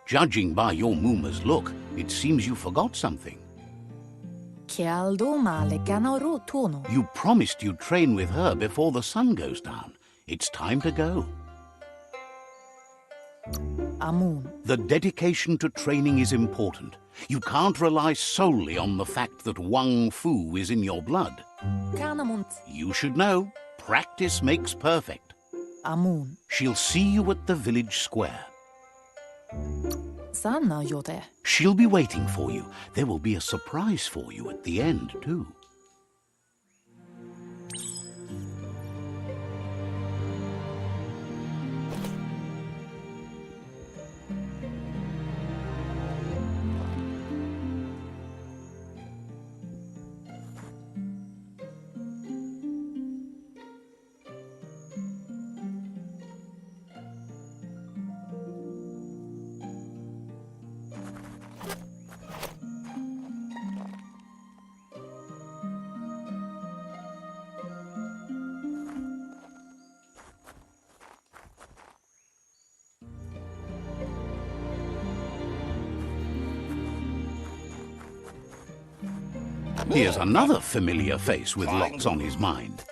Judging by your Mooma's look, it seems you forgot something. You promised you'd train with her before the sun goes down. It's time to go. The dedication to training is important. You can't rely solely on the fact that Wang Fu is in your blood. You should know, practice makes perfect. She'll see you at the village square. She'll be waiting for you. There will be a surprise for you at the end, too. Here's another familiar face with lots on his mind.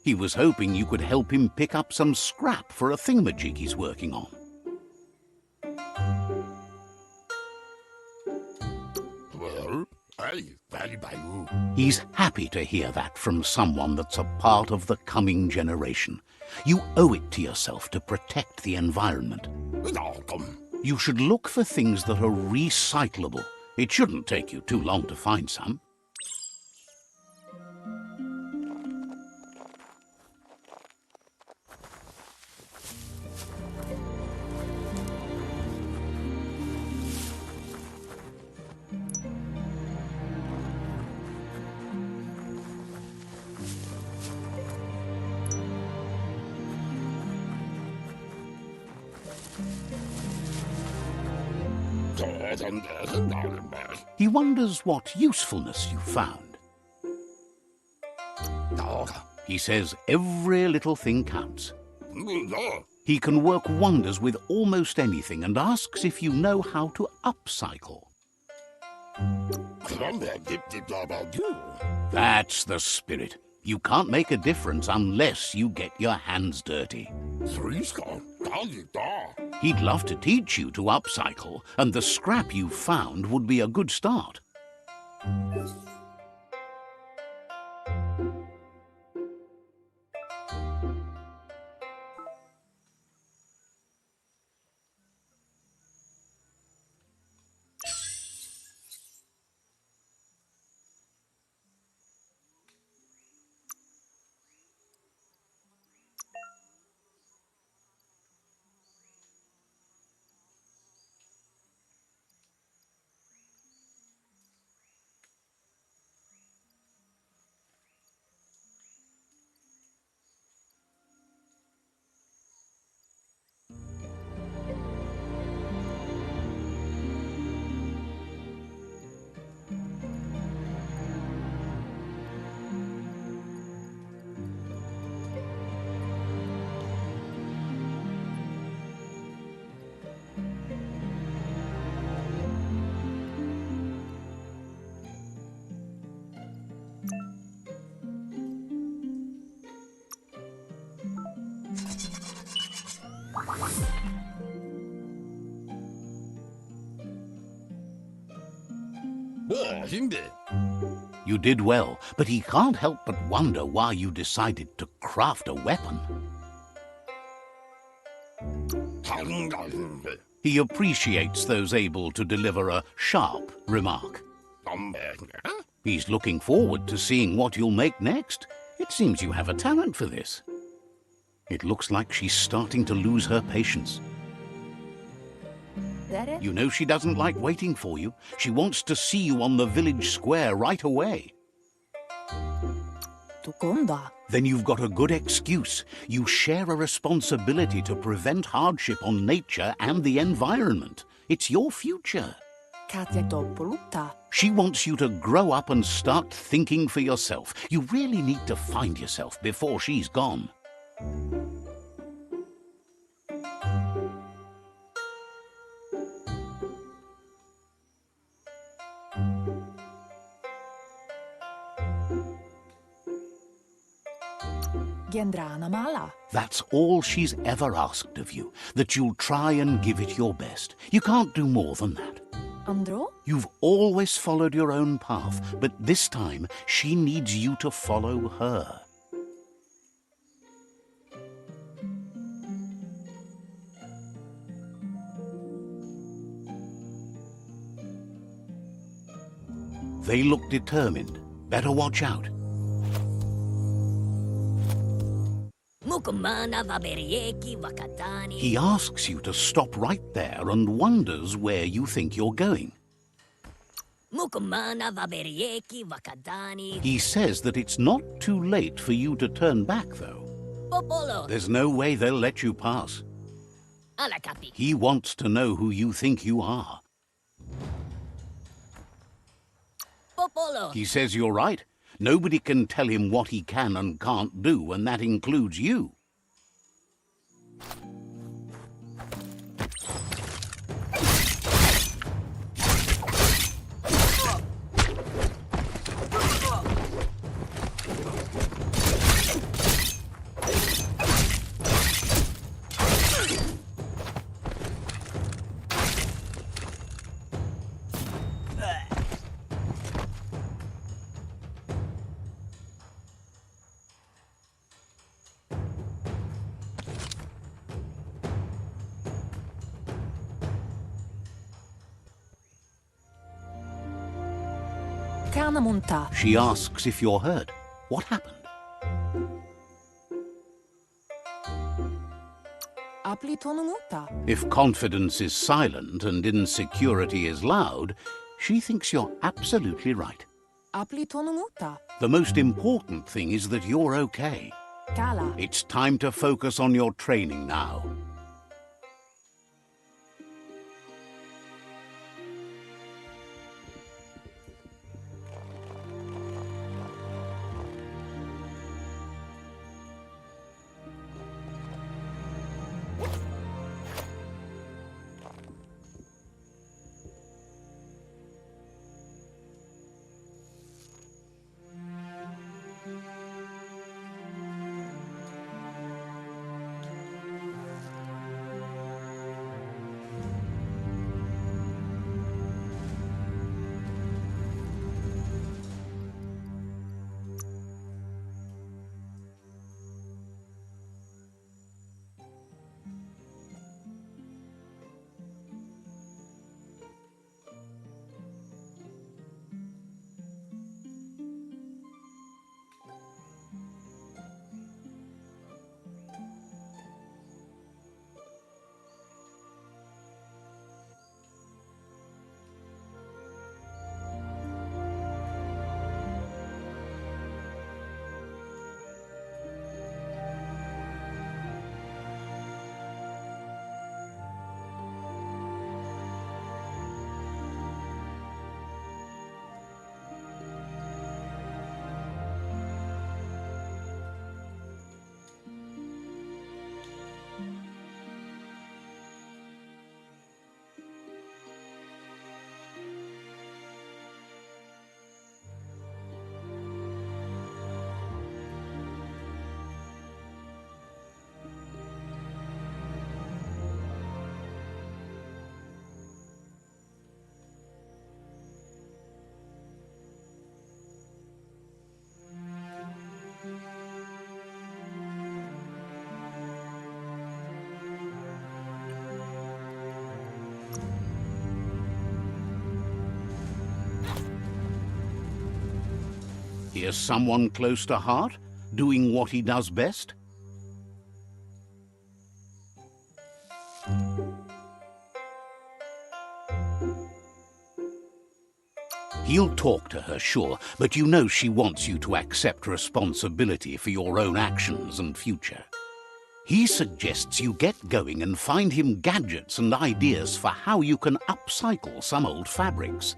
He was hoping you could help him pick up some scrap for a thingamajig he's working on. He's happy to hear that from someone that's a part of the coming generation. You owe it to yourself to protect the environment. You should look for things that are recyclable. It shouldn't take you too long to find some. He wonders what usefulness you found. He says every little thing counts. He can work wonders with almost anything and asks if you know how to upcycle. That's the spirit. You can't make a difference unless you get your hands dirty. He'd love to teach you to upcycle, and the scrap you found would be a good start. You did well, but he can't help but wonder why you decided to craft a weapon. He appreciates those able to deliver a sharp remark. He's looking forward to seeing what you'll make next. It seems you have a talent for this. It looks like she's starting to lose her patience. That it? You know she doesn't like waiting for you. She wants to see you on the village square right away. Then you've got a good excuse. You share a responsibility to prevent hardship on nature and the environment. It's your future. She wants you to grow up and start thinking for yourself. You really need to find yourself before she's gone. That's all she's ever asked of you, that you'll try and give it your best. You can't do more than that. You've always followed your own path, but this time she needs you to follow her. They look determined. Better watch out. He asks you to stop right there and wonders where you think you're going. He says that it's not too late for you to turn back, though. There's no way they'll let you pass. He wants to know who you think you are. He says you're right. Nobody can tell him what he can and can't do, and that includes you. Biomutant. She asks if you're hurt. What happened? If confidence is silent and insecurity is loud, she thinks you're absolutely right. The most important thing is that you're okay. It's time to focus on your training now. Here's someone close to heart, doing what he does best. He'll talk to her, sure, but you know she wants you to accept responsibility for your own actions and future. He suggests you get going and find him gadgets and ideas for how you can upcycle some old fabrics.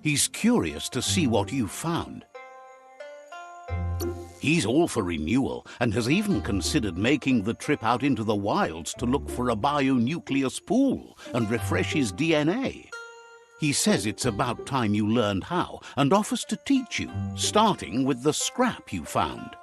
He's curious to see what you've found. He's all for renewal and has even considered making the trip out into the wilds to look for a bionucleus pool and refresh his DNA. He says it's about time you learned how and offers to teach you, starting with the scrap you found.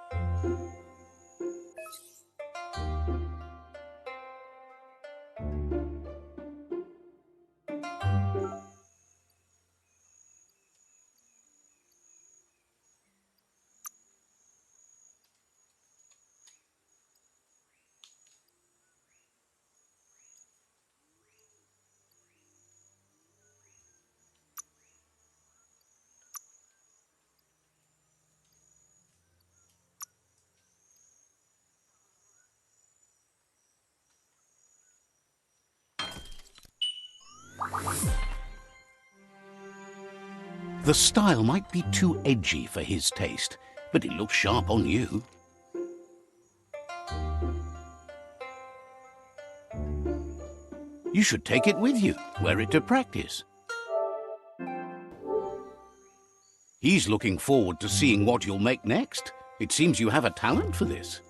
The style might be too edgy for his taste, but it looks sharp on you. You should take it with you, wear it to practice. He's looking forward to seeing what you'll make next. It seems you have a talent for this.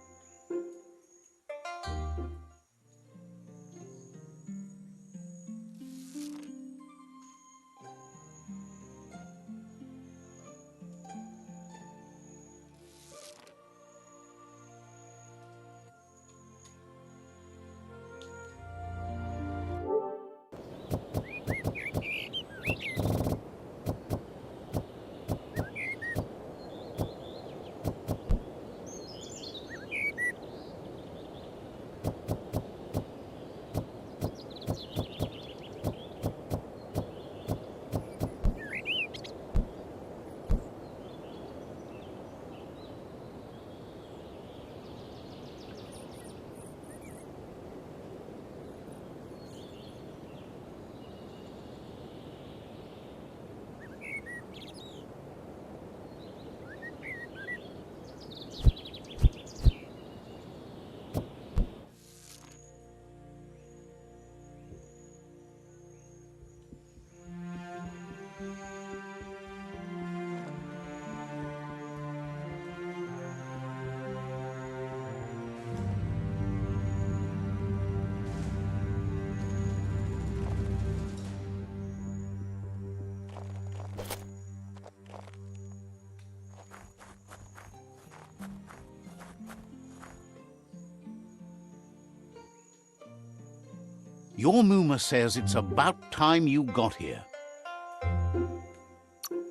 Your Mooma says it's about time you got here.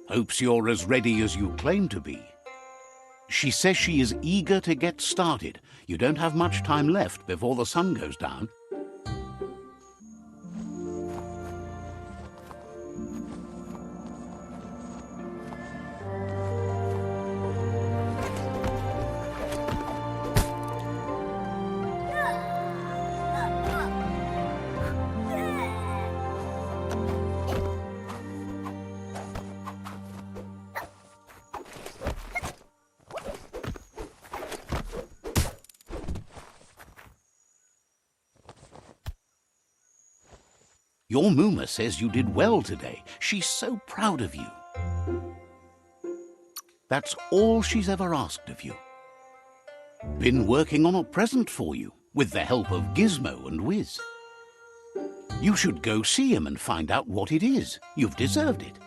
Hopes you're as ready as you claim to be. She says she is eager to get started. You don't have much time left before the sun goes down. Your Mooma says you did well today. She's so proud of you. That's all she's ever asked of you. Been working on a present for you, with the help of Gizmo and Wiz. You should go see him and find out what it is. You've deserved it.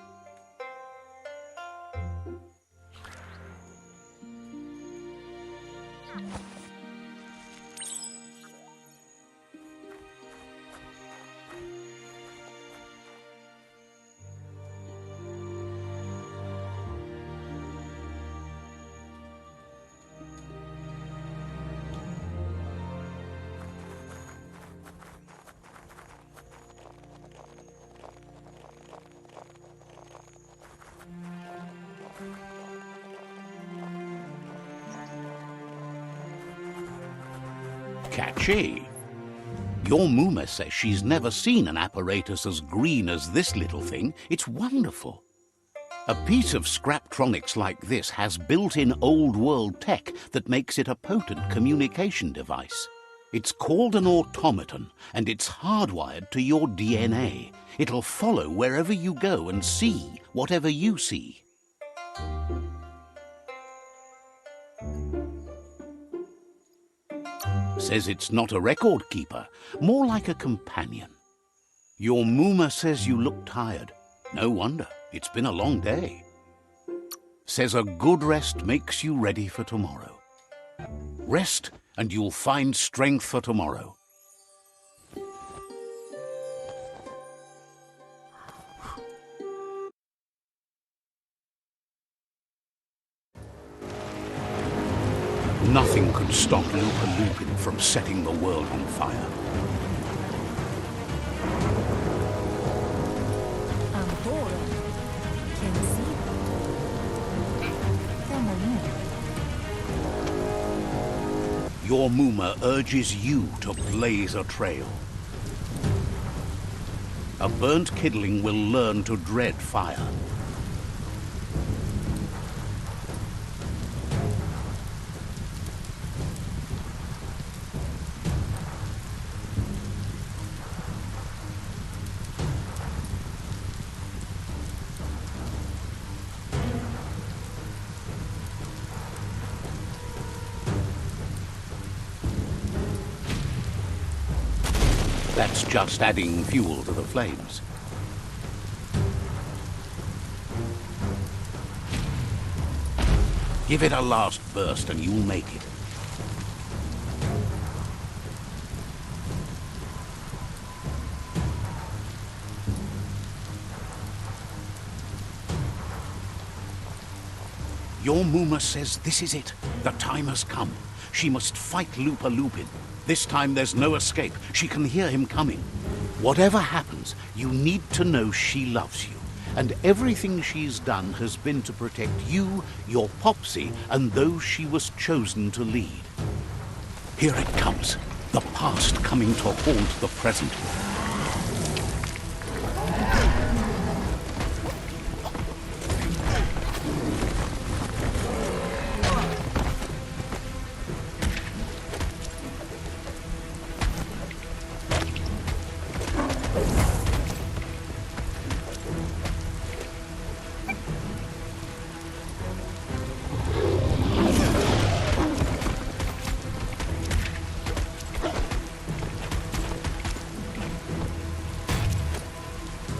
Catchy. Your Mooma says she's never seen an apparatus as green as this little thing. It's wonderful. A piece of Scraptronics like this has built-in old-world tech that makes it a potent communication device. It's called an automaton, and it's hardwired to your DNA. It'll follow wherever you go and see whatever you see. Says it's not a record keeper, more like a companion. Your Mooma says you look tired. No wonder, it's been a long day. Says a good rest makes you ready for tomorrow. Rest and you'll find strength for tomorrow. Nothing could stop Lupa Lupin from setting the world on fire. Your Mooma urges you to blaze a trail. A burnt kidling will learn to dread fire. That's just adding fuel to the flames. Give it a last burst and you'll make it. Your Muma says this is it. The time has come. She must fight Lupa Lupin. This time there's no escape. She can hear him coming. Whatever happens, you need to know she loves you. And everything she's done has been to protect you, your Popsy, and those she was chosen to lead. Here it comes. The past coming to haunt the present.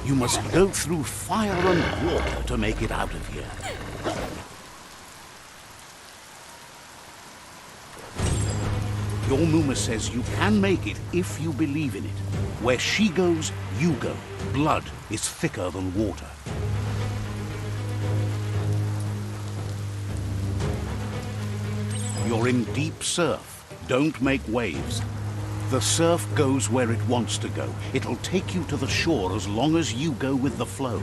You must go through fire and water to make it out of here. Your Muma says you can make it if you believe in it. Where she goes, you go. Blood is thicker than water. You're in deep surf. Don't make waves. The surf goes where it wants to go. It'll take you to the shore as long as you go with the flow.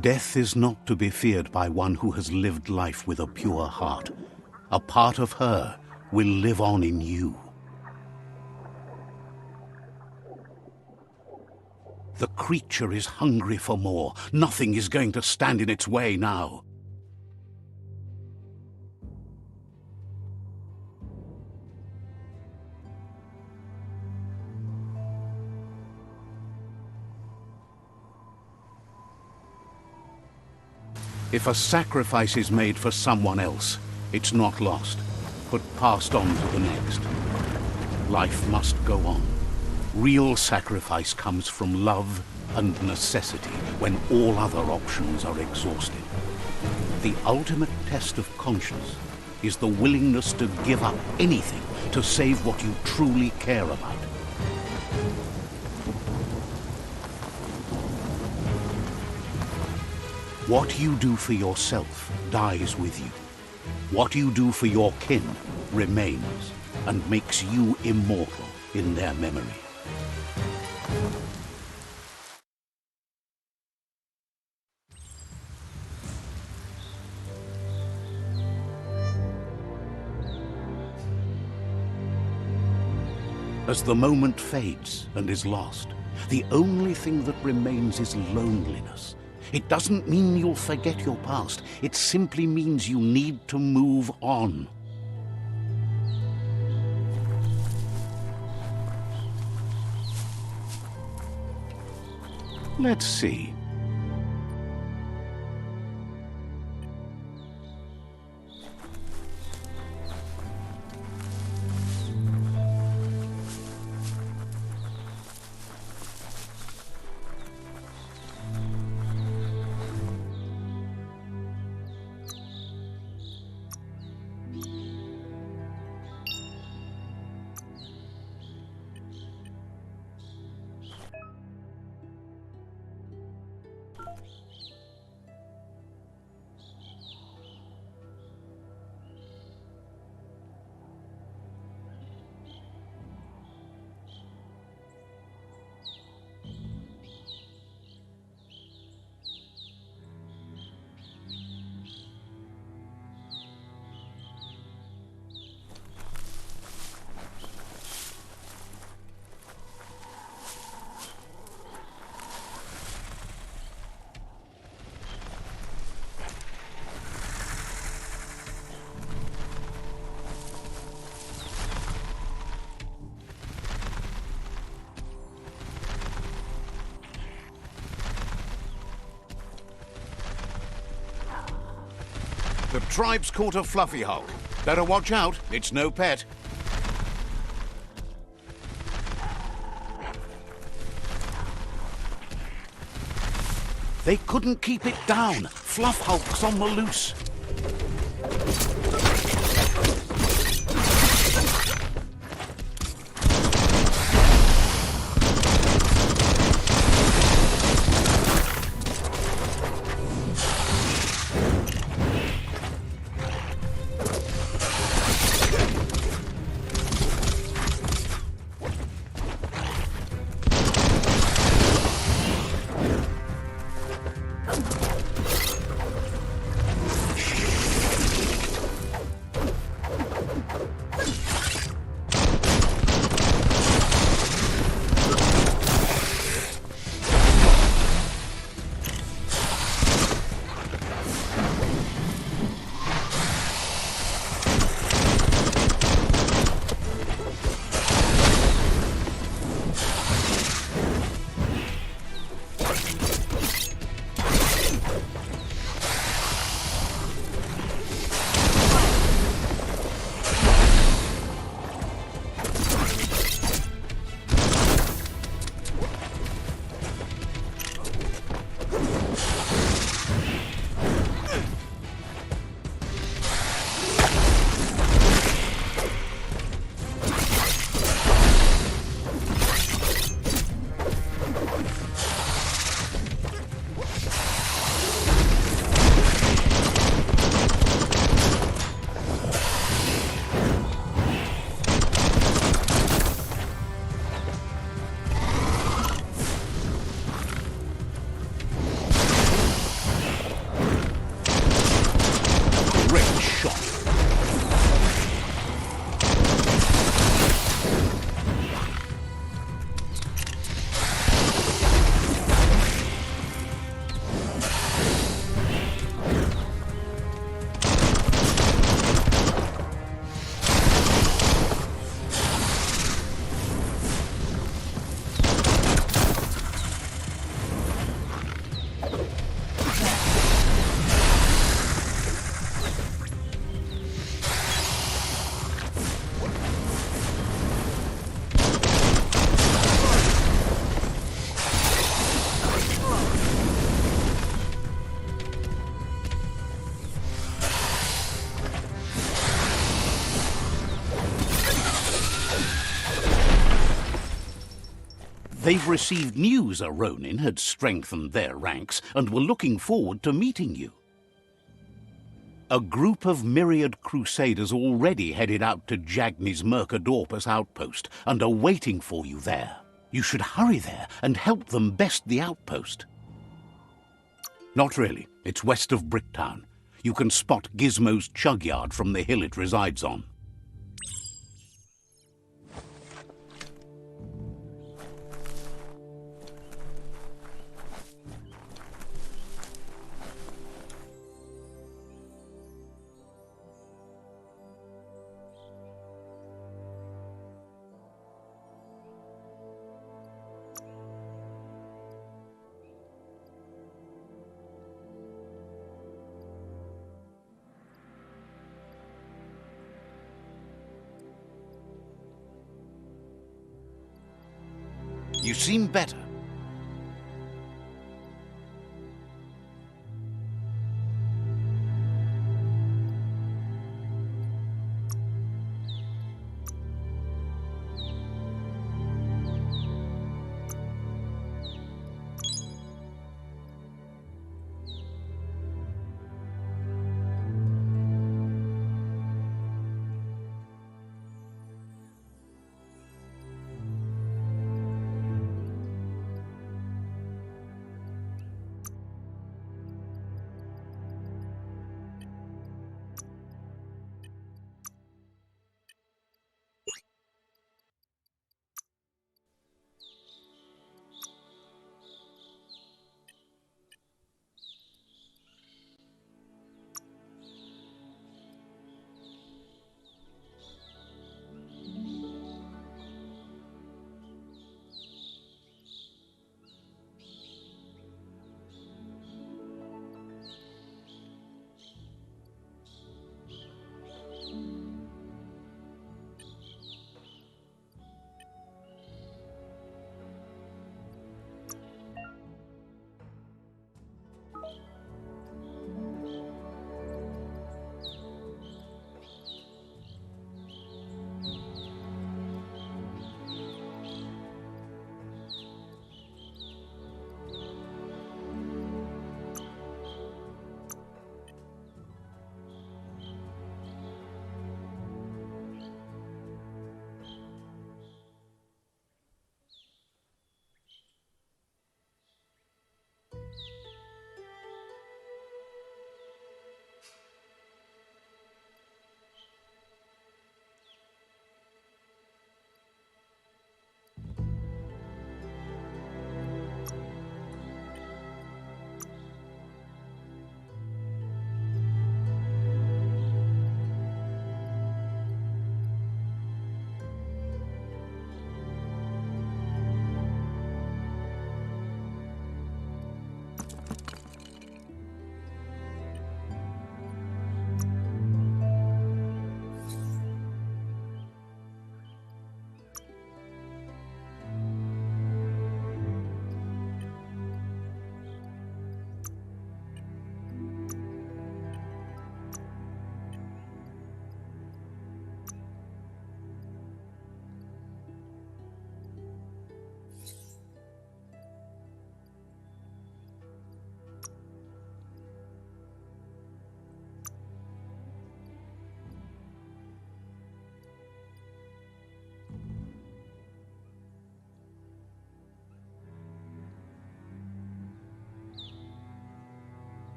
Death is not to be feared by one who has lived life with a pure heart. A part of her will live on in you. The creature is hungry for more. Nothing is going to stand in its way now. If a sacrifice is made for someone else, it's not lost, but passed on to the next. Life must go on. Real sacrifice comes from love and necessity when all other options are exhausted. The ultimate test of conscience is the willingness to give up anything to save what you truly care about. What you do for yourself dies with you. What you do for your kin remains and makes you immortal in their memory. As the moment fades and is lost, the only thing that remains is loneliness. It doesn't mean you'll forget your past. It simply means you need to move on. Let's see. The tribe's caught a fluffy hulk. Better watch out, it's no pet. They couldn't keep it down. Fluff Hulk's on the loose. They've received news a Ronin had strengthened their ranks and were looking forward to meeting you. A group of myriad crusaders already headed out to Jagni's Mercadorpus outpost and are waiting for you there. You should hurry there and help them best the outpost. Not really. It's west of Bricktown. You can spot Gizmo's chug yard from the hill it resides on. You seem better.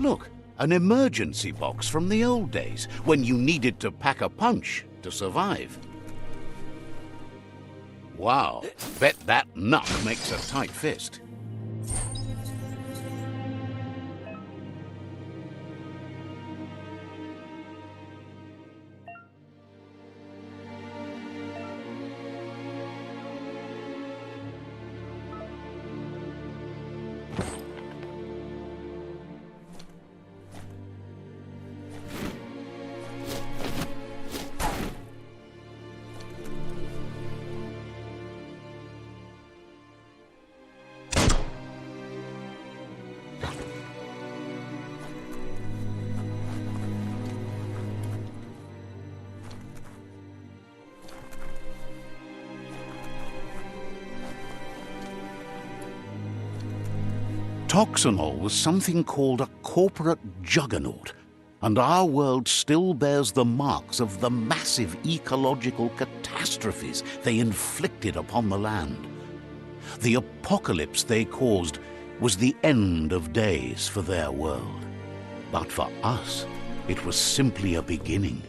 Look, An emergency box from the old days, when you needed to pack a punch to survive. Wow, bet that nut makes a tight fist. Toxanol was something called a corporate juggernaut, and our world still bears the marks of the massive ecological catastrophes they inflicted upon the land. The apocalypse they caused was the end of days for their world. But for us, it was simply a beginning.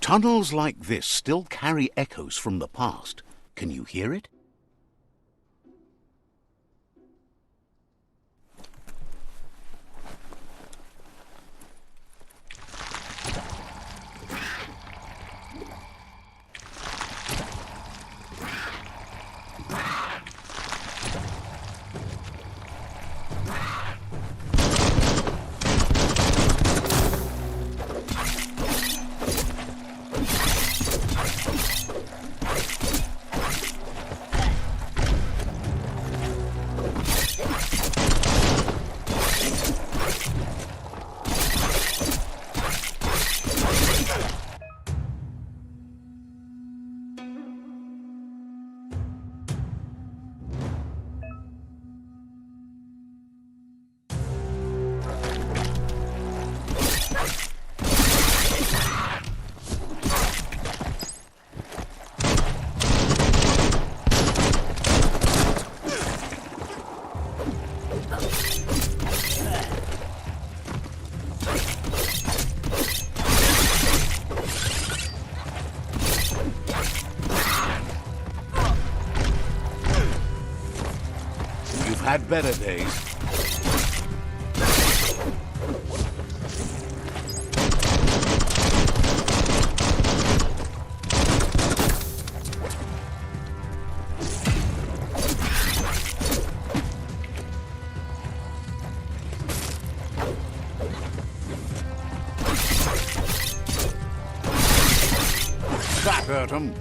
Tunnels like this still carry echoes from the past. Can you hear it? Had better days. That hurt him.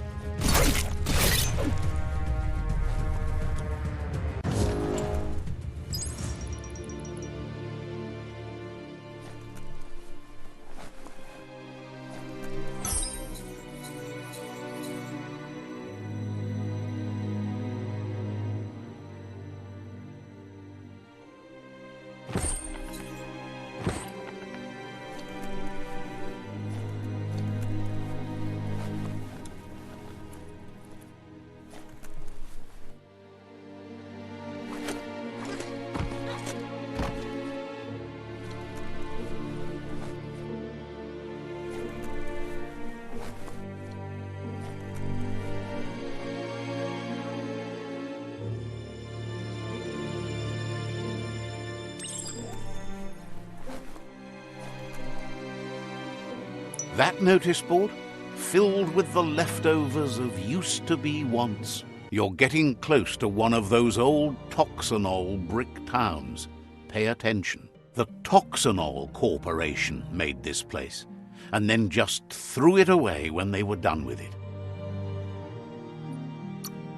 That notice board? Filled with the leftovers of used-to-be wants. You're getting close to one of those old Toxanol brick towns. Pay attention. The Toxanol Corporation made this place, and then just threw it away when they were done with it.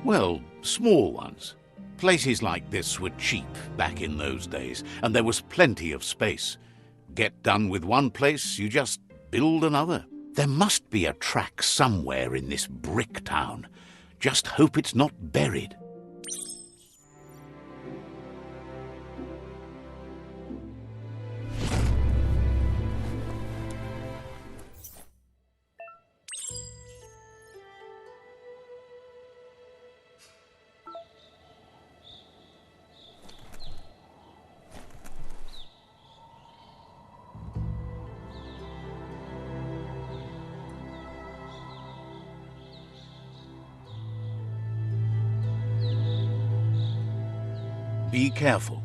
Well, small ones. Places like this were cheap back in those days, and there was plenty of space. Get done with one place, you just build another. There must be a track somewhere in this brick town. Just hope it's not buried. Be careful.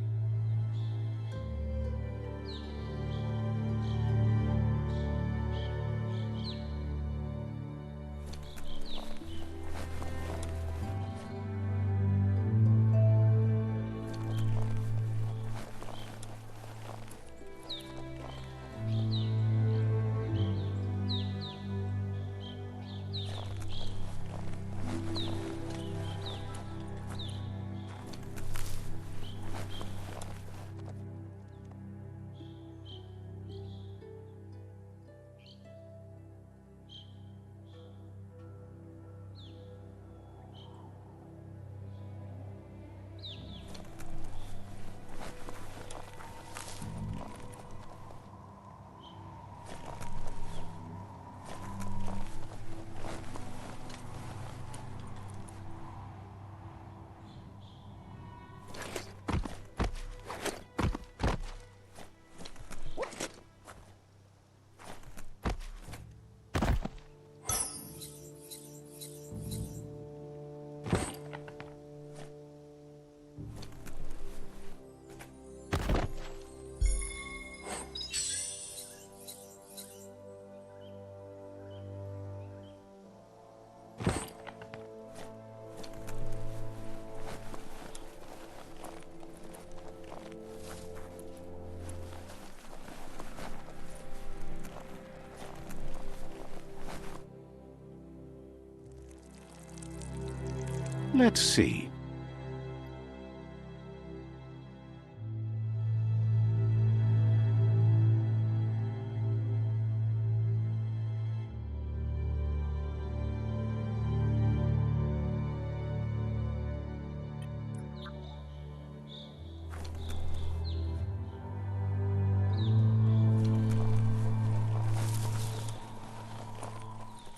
Let's see.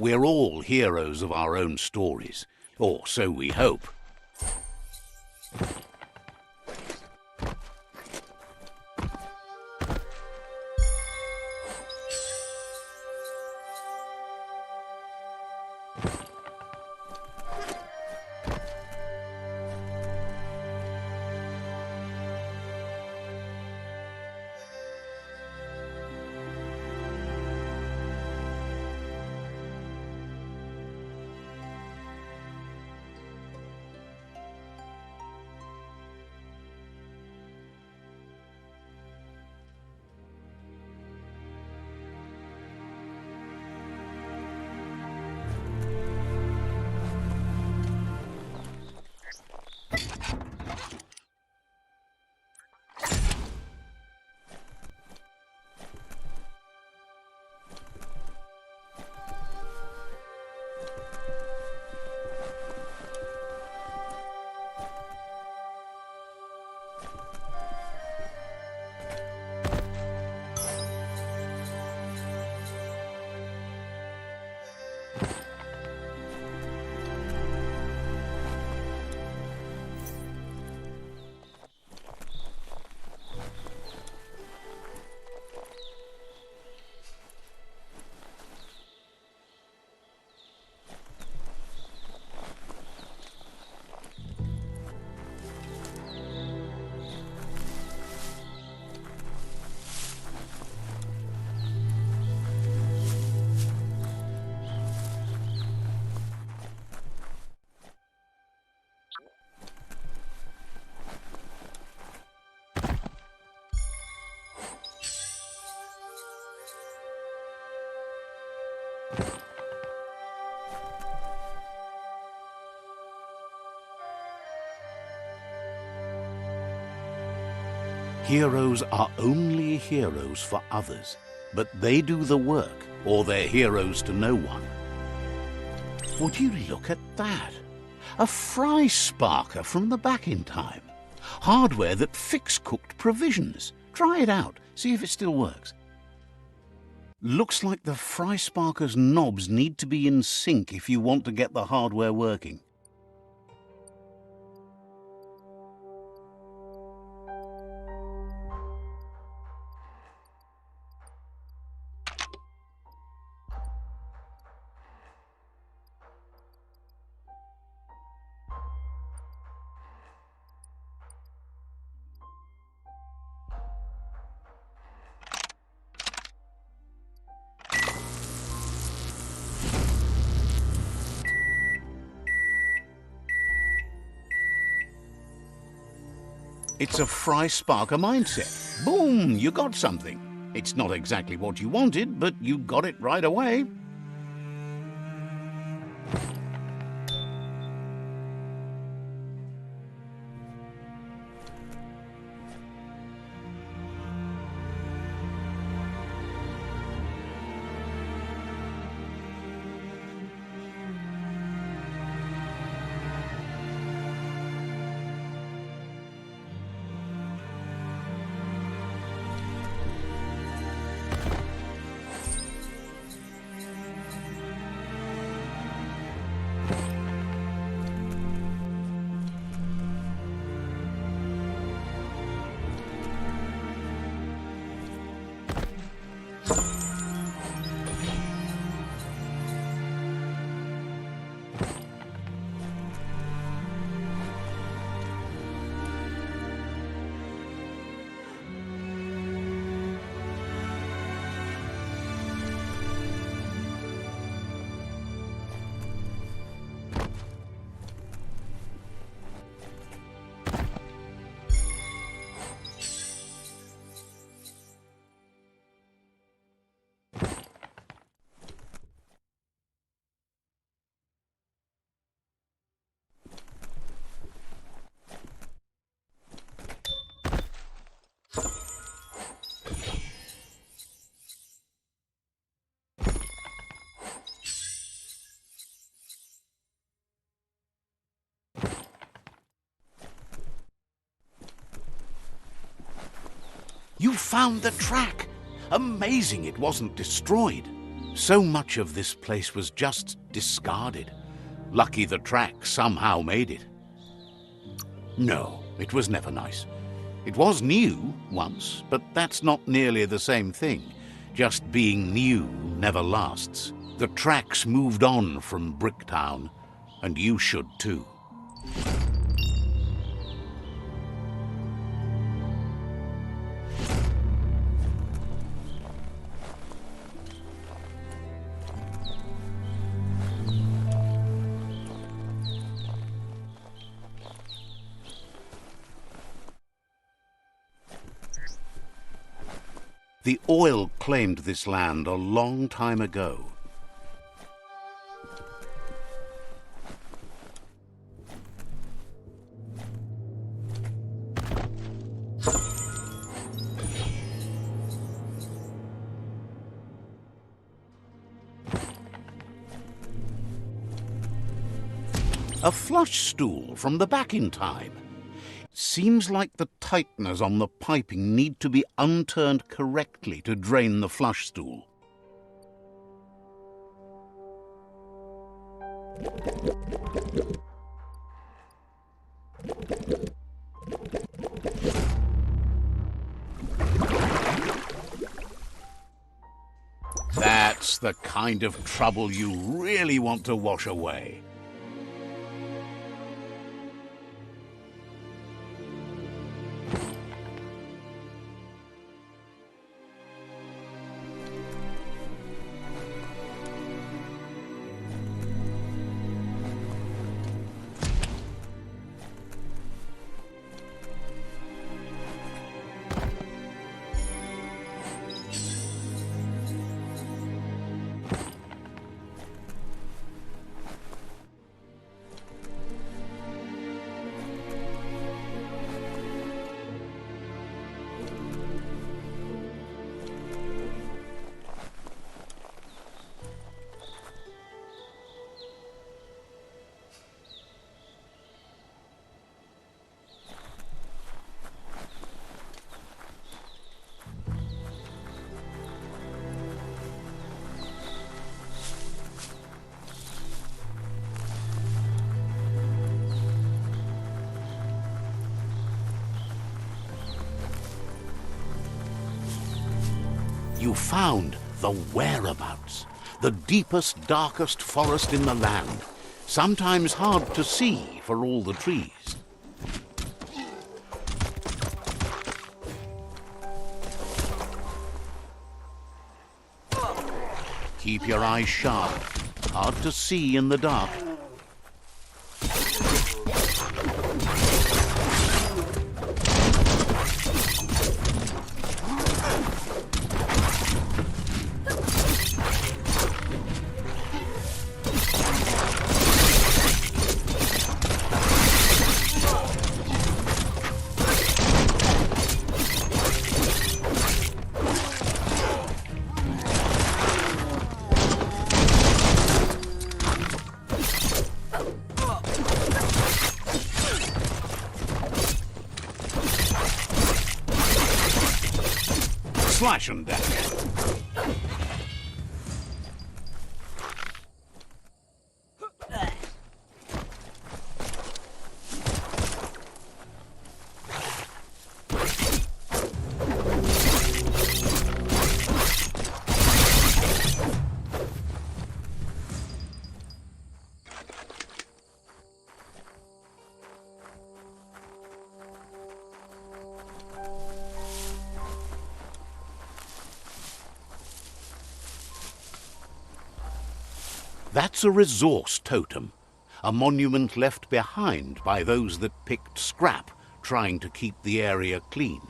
We're all heroes of our own stories, or so we hope. Heroes are only heroes for others, but they do the work, or they're heroes to no one. Would you look at that? A fry sparker from the back in time. Hardware that fix-cooked provisions. Try it out, see if it still works. Looks like the fry sparker's knobs need to be in sync if you want to get the hardware working. It's a fry sparker mindset. Boom, you got something. It's not exactly what you wanted, but you got it right away. You found the track! Amazing it wasn't destroyed. So much of this place was just discarded. Lucky the track somehow made it. No, it was never nice. It was new once, but that's not nearly the same thing. Just being new never lasts. The tracks moved on from Bricktown, and you should too. The oil claimed this land a long time ago. A flush stool from the back in time. Seems like the tighteners on the piping need to be unturned correctly to drain the flush stool. That's the kind of trouble you really want to wash away. You found the whereabouts. The deepest, darkest forest in the land. Sometimes hard to see for all the trees. Keep your eyes sharp. Hard to see in the dark. Slash and dash. That's a resource totem, a monument left behind by those that picked scrap, trying to keep the area clean.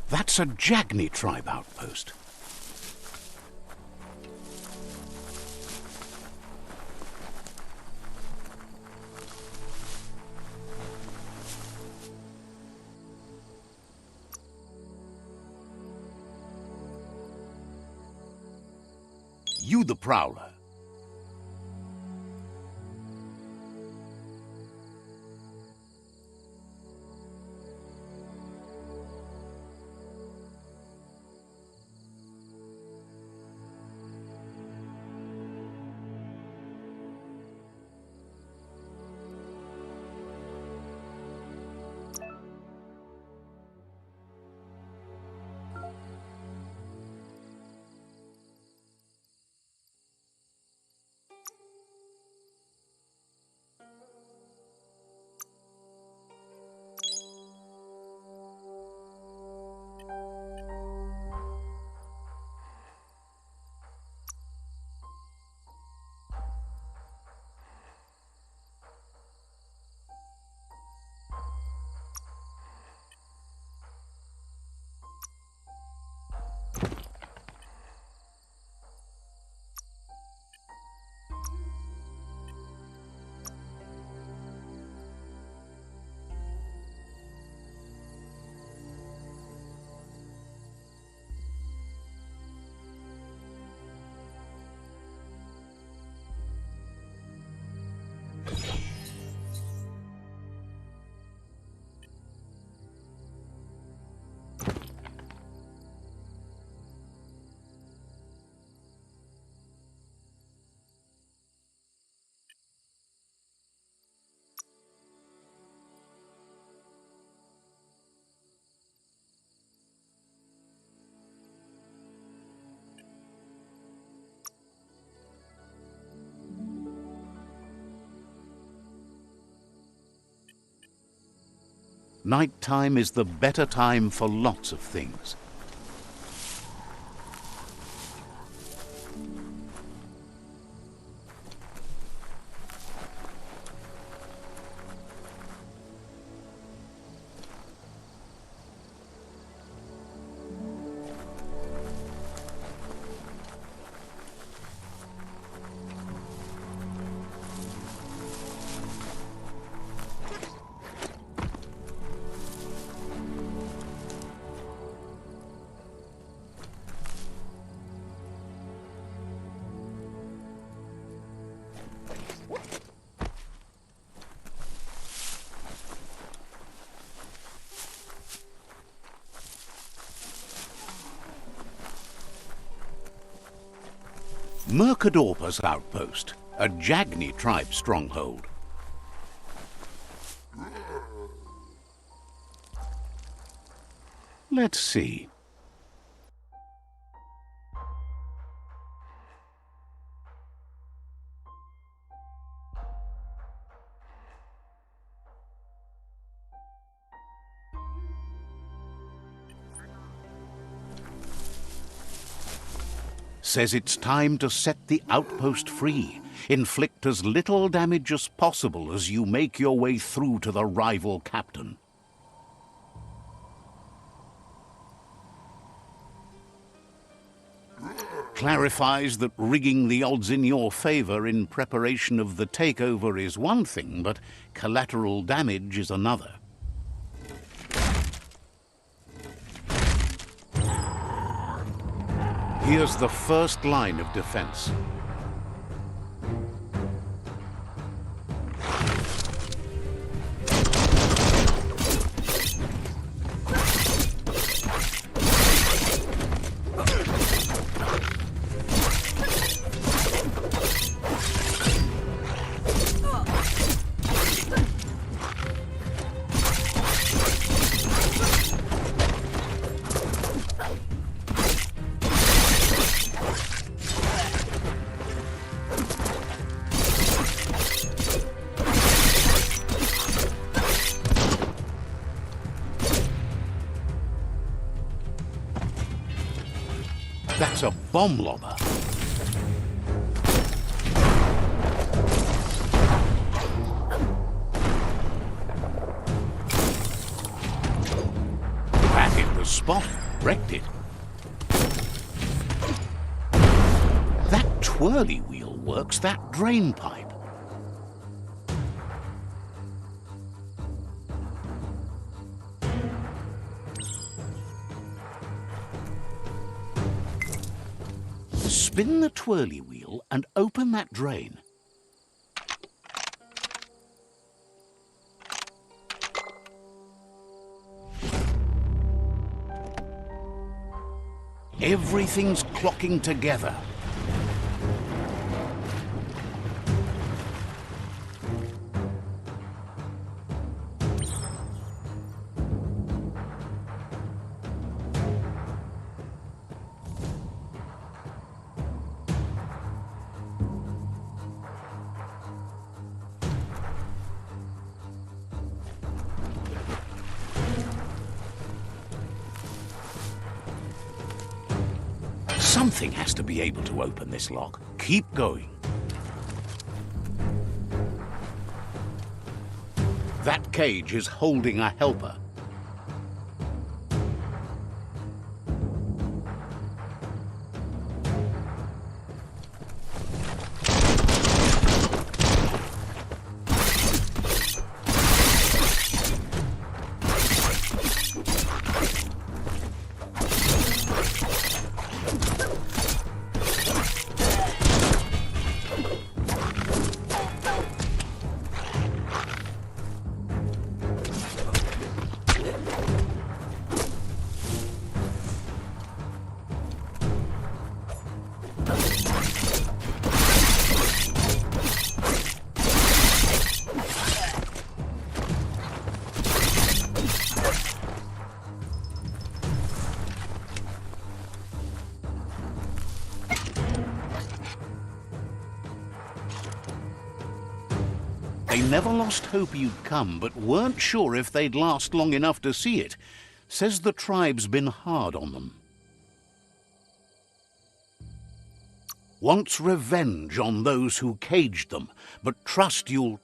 That's a Jagni tribe outpost. You the Prowler. Nighttime is the better time for lots of things. Mercadorpus Outpost, a Jagni tribe stronghold. Let's see. Says it's time to set the outpost free. Inflict as little damage as possible as you make your way through to the rival captain. Clarifies that rigging the odds in your favor in preparation of the takeover is one thing, but collateral damage is another. Here's the first line of defense. That's a bomb lobber. That hit the spot, wrecked it. That twirly wheel works that drain pipe. Spin the twirly wheel and open that drain. Everything's clocking together. Something has to be able to open this lock. Keep going. That cage is holding a helper. They never lost hope you'd come, but weren't sure if they'd last long enough to see it. Says the tribe's been hard on them. Wants revenge on those who caged them, but trust you'll...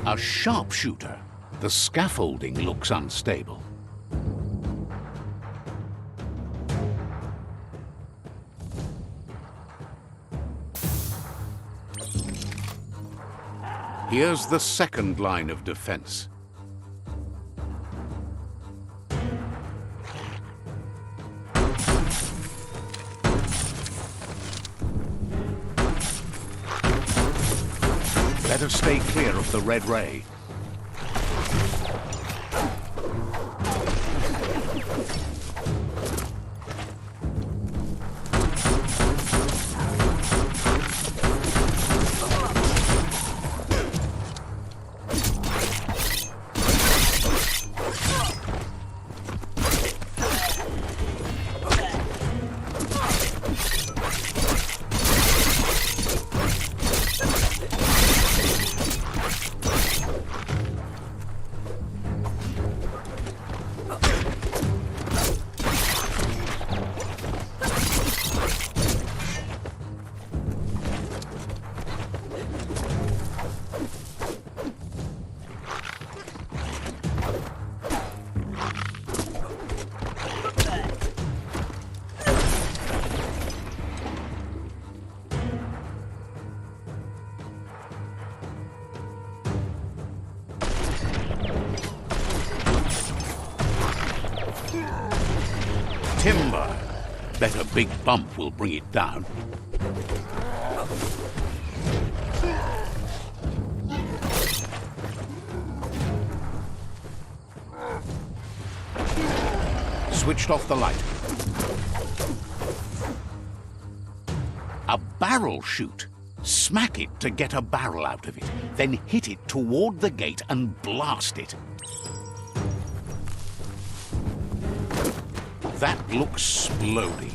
A sharpshooter. The scaffolding looks unstable. Here's the second line of defense. Better stay clear of the red ray. Timber. Bet a big bump will bring it down. Switched off the light. A barrel shoot. Smack it to get a barrel out of it. Then hit it toward the gate and blast it. That looks splody.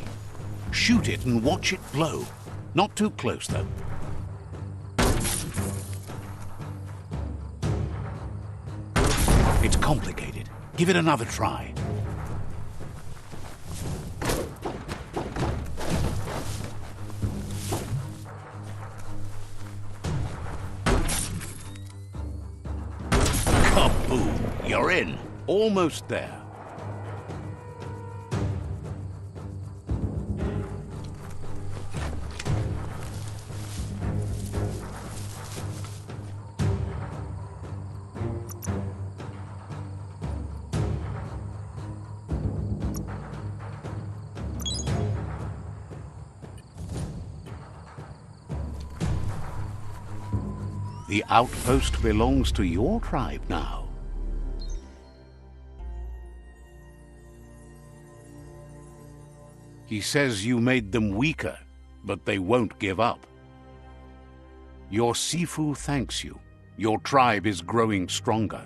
Shoot it and watch it blow. Not too close, though. It's complicated. Give it another try. Kaboom! You're in. Almost there. The outpost belongs to your tribe now. He says you made them weaker, but they won't give up. Your Sifu thanks you. Your tribe is growing stronger.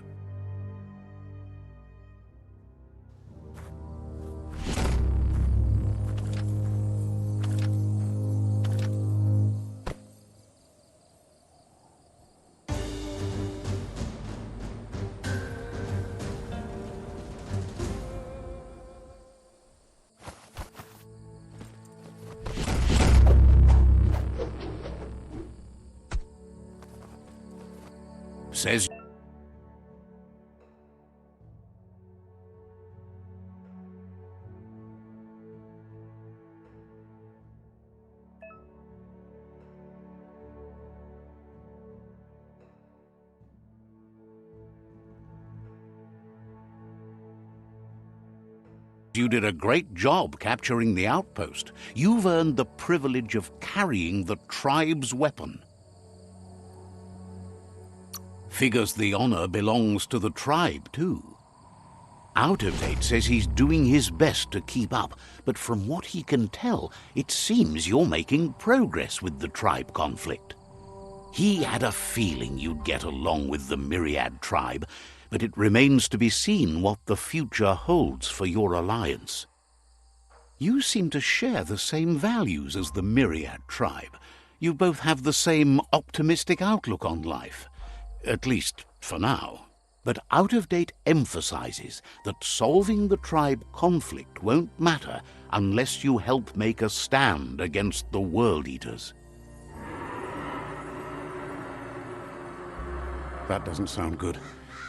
Says you did a great job capturing the outpost. You've earned the privilege of carrying the tribe's weapon. Figures the honor belongs to the tribe, too. Out of Date says he's doing his best to keep up, but from what he can tell, it seems you're making progress with the tribe conflict. He had a feeling you'd get along with the Myriad tribe, but it remains to be seen what the future holds for your alliance. You seem to share the same values as the Myriad tribe. You both have the same optimistic outlook on life. At least for now. But Out of Date emphasizes that solving the tribe conflict won't matter unless you help make a stand against the World Eaters. That doesn't sound good.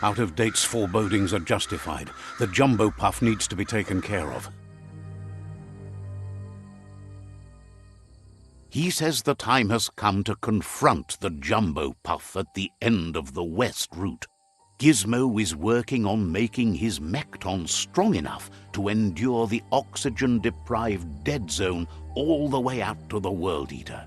Out-of-date's forebodings are justified. The jumbo puff needs to be taken care of. He says the time has come to confront the jumbo puff at the end of the west route. Gizmo is working on making his mekton strong enough to endure the oxygen-deprived dead zone all the way out to the World Eater.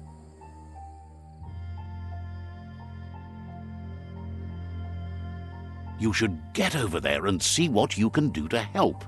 You should get over there and see what you can do to help.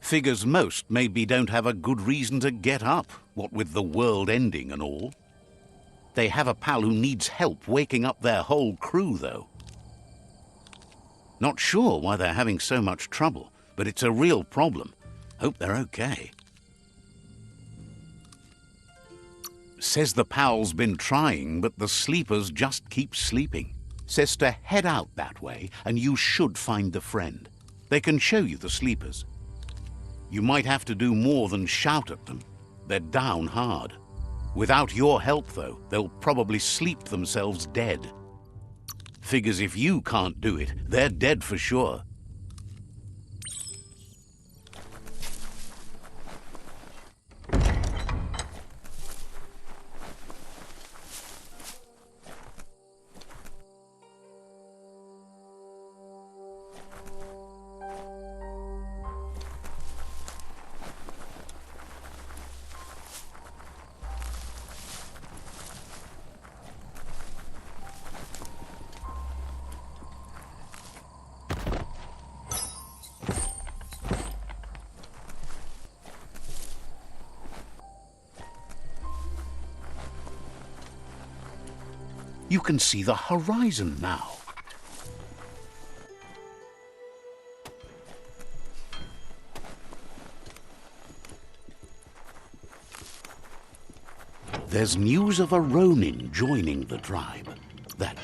Figures most maybe don't have a good reason to get up, what with the world ending and all. They have a pal who needs help waking up their whole crew, though. Not sure why they're having so much trouble, but it's a real problem. Hope they're okay. Says the pal's been trying, but the sleepers just keep sleeping. Says to head out that way, and you should find the friend. They can show you the sleepers. You might have to do more than shout at them. They're down hard. Without your help, though, they'll probably sleep themselves dead. Figures if you can't do it, they're dead for sure. You can see the horizon now. There's news of a Ronin joining the tribe. That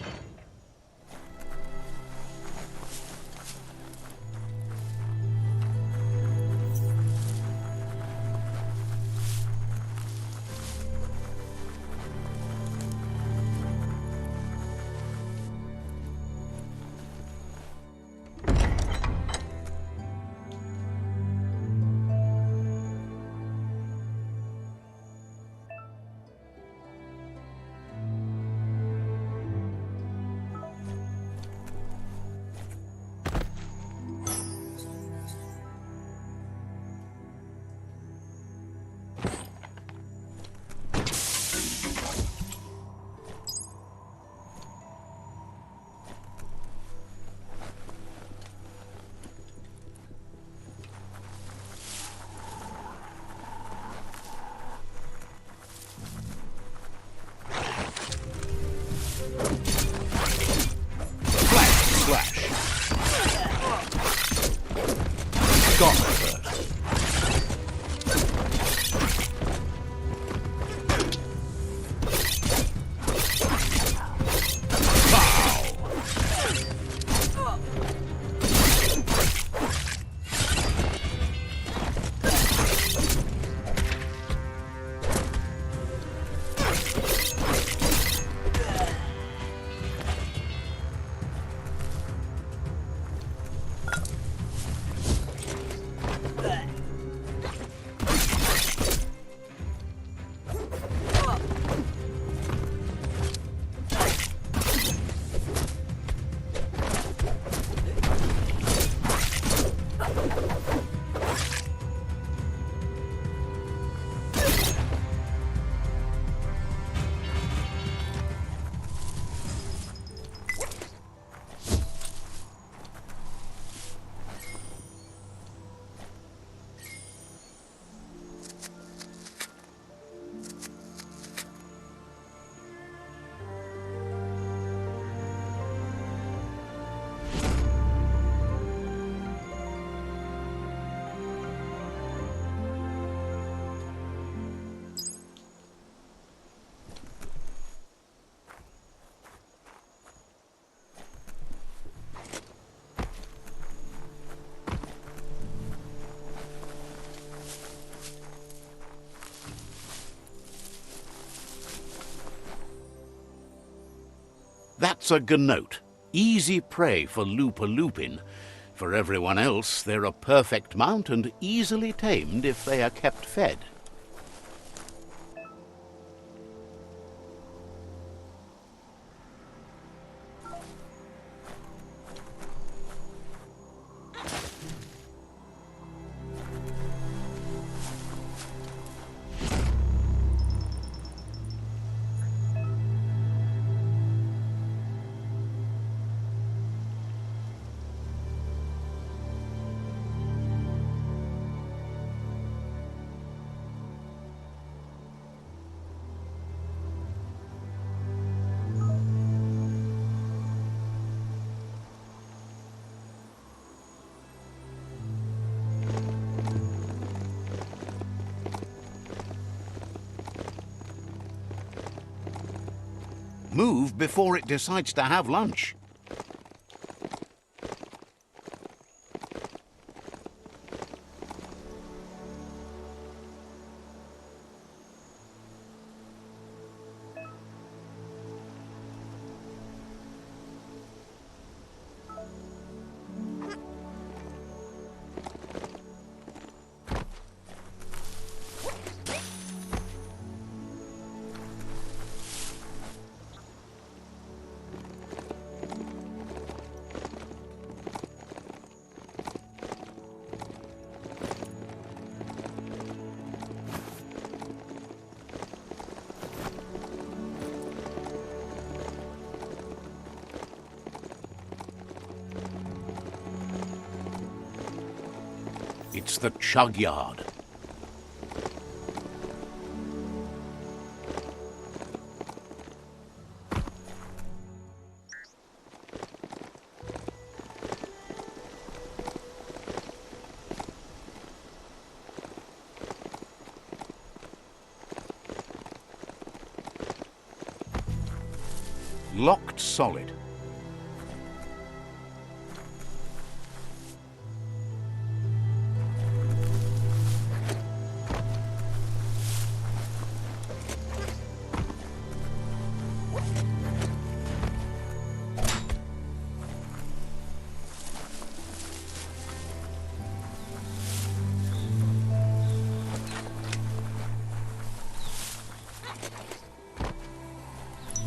That's a gnote. Easy prey for Lupin. For everyone else, they're a perfect mount and easily tamed if they are kept fed. Move before it decides to have lunch. It's the chug yard. Locked solid.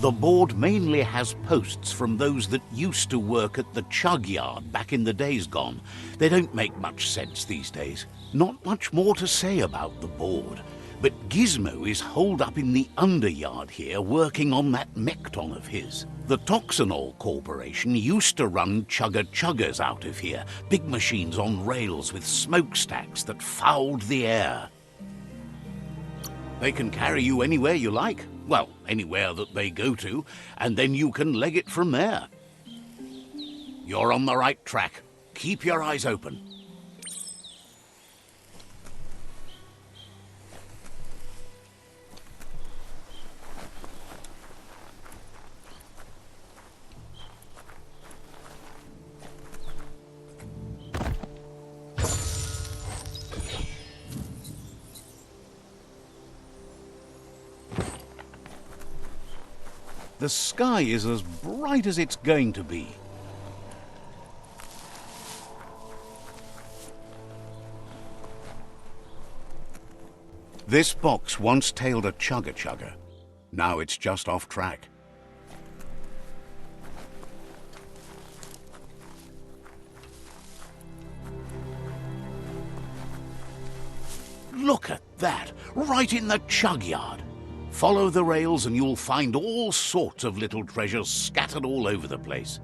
The board mainly has posts from those that used to work at the chug yard back in the days gone. They don't make much sense these days. Not much more to say about the board. But Gizmo is holed up in the underyard here working on that Mekton of his. The Toxanol Corporation used to run chugger-chuggers out of here. Big machines on rails with smokestacks that fouled the air. They can carry you anywhere you like. Well, anywhere that they go to, and then you can leg it from there. You're on the right track. Keep your eyes open. The sky is as bright as it's going to be. This box once tailed a chugger-chugger. Now it's just off track. Look at that, right in the chug yard. Follow the rails and you'll find all sorts of little treasures scattered all over the place.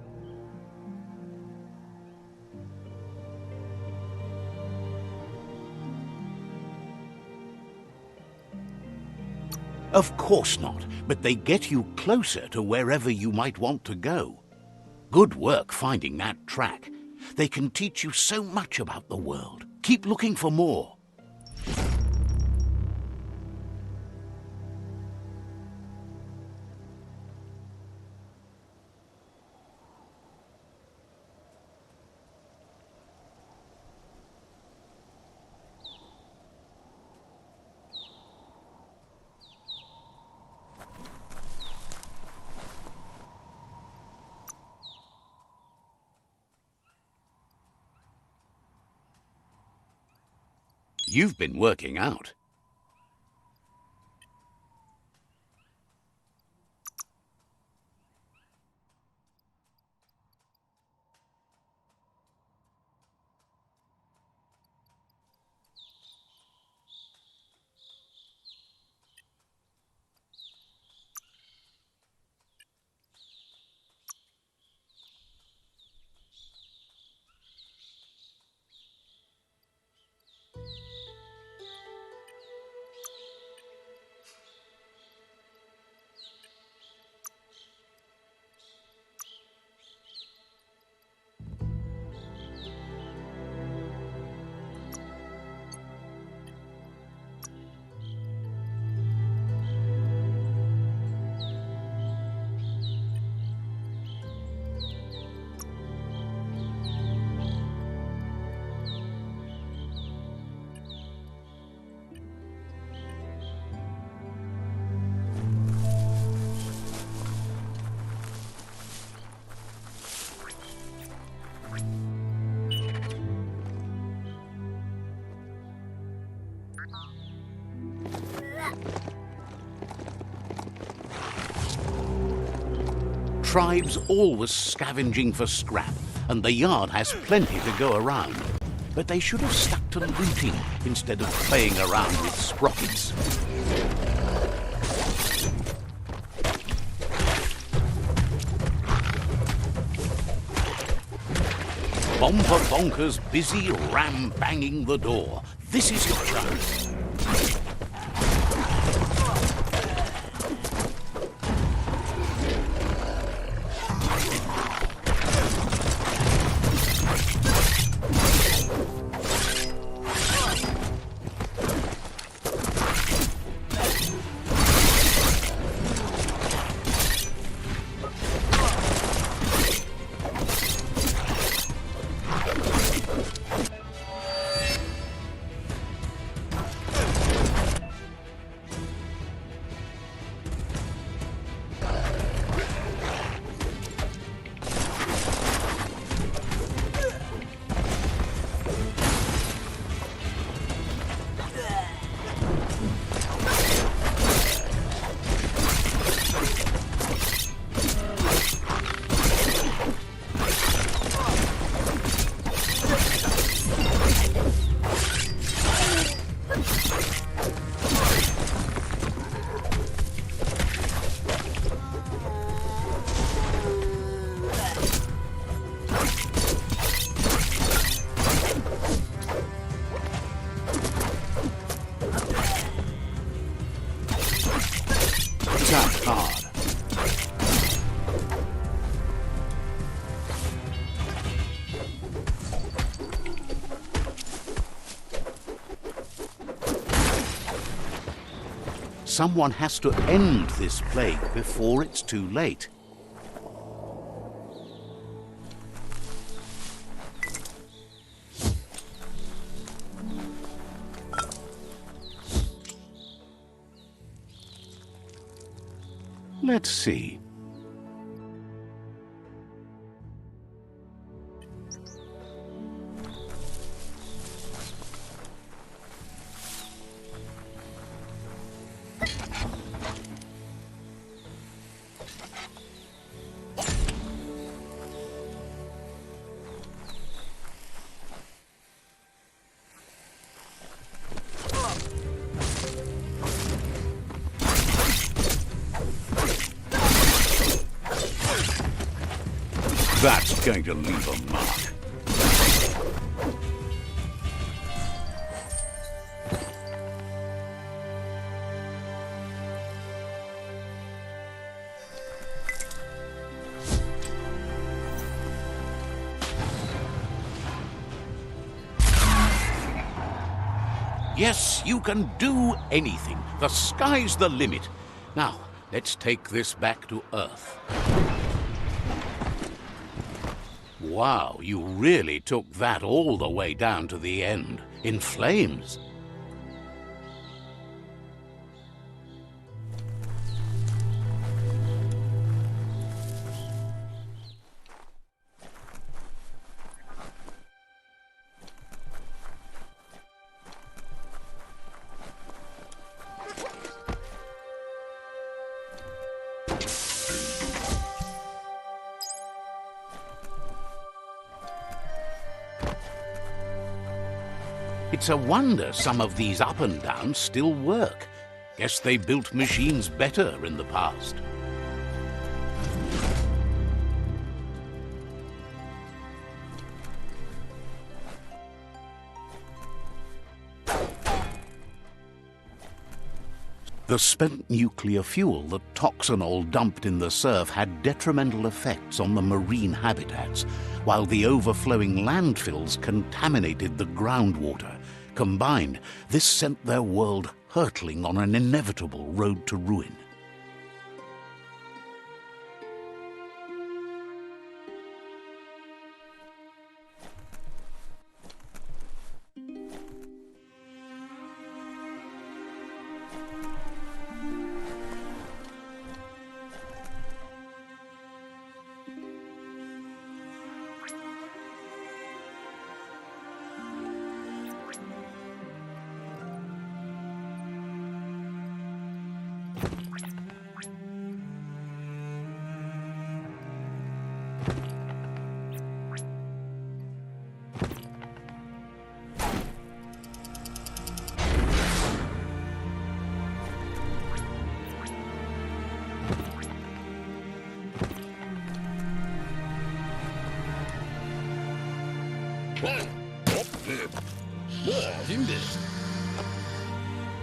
Of course not, but they get you closer to wherever you might want to go. Good work finding that track. They can teach you so much about the world. Keep looking for more. You've been working out. Tribes always scavenging for scrap, and the yard has plenty to go around. But they should have stuck to looting instead of playing around with sprockets. Bomber Bonker's busy ram-banging the door. This is your chance. Hard. Someone has to end this plague before it's too late. Let's see. That's going to leave a mark. Yes, you can do anything. The sky's the limit. Now, let's take this back to Earth. Wow, you really took that all the way down to the end, in flames. It's a wonder some of these up and downs still work. Guess they built machines better in the past. The spent nuclear fuel that Toxanol dumped in the surf had detrimental effects on the marine habitats, while the overflowing landfills contaminated the groundwater. Combined, this sent their world hurtling on an inevitable road to ruin.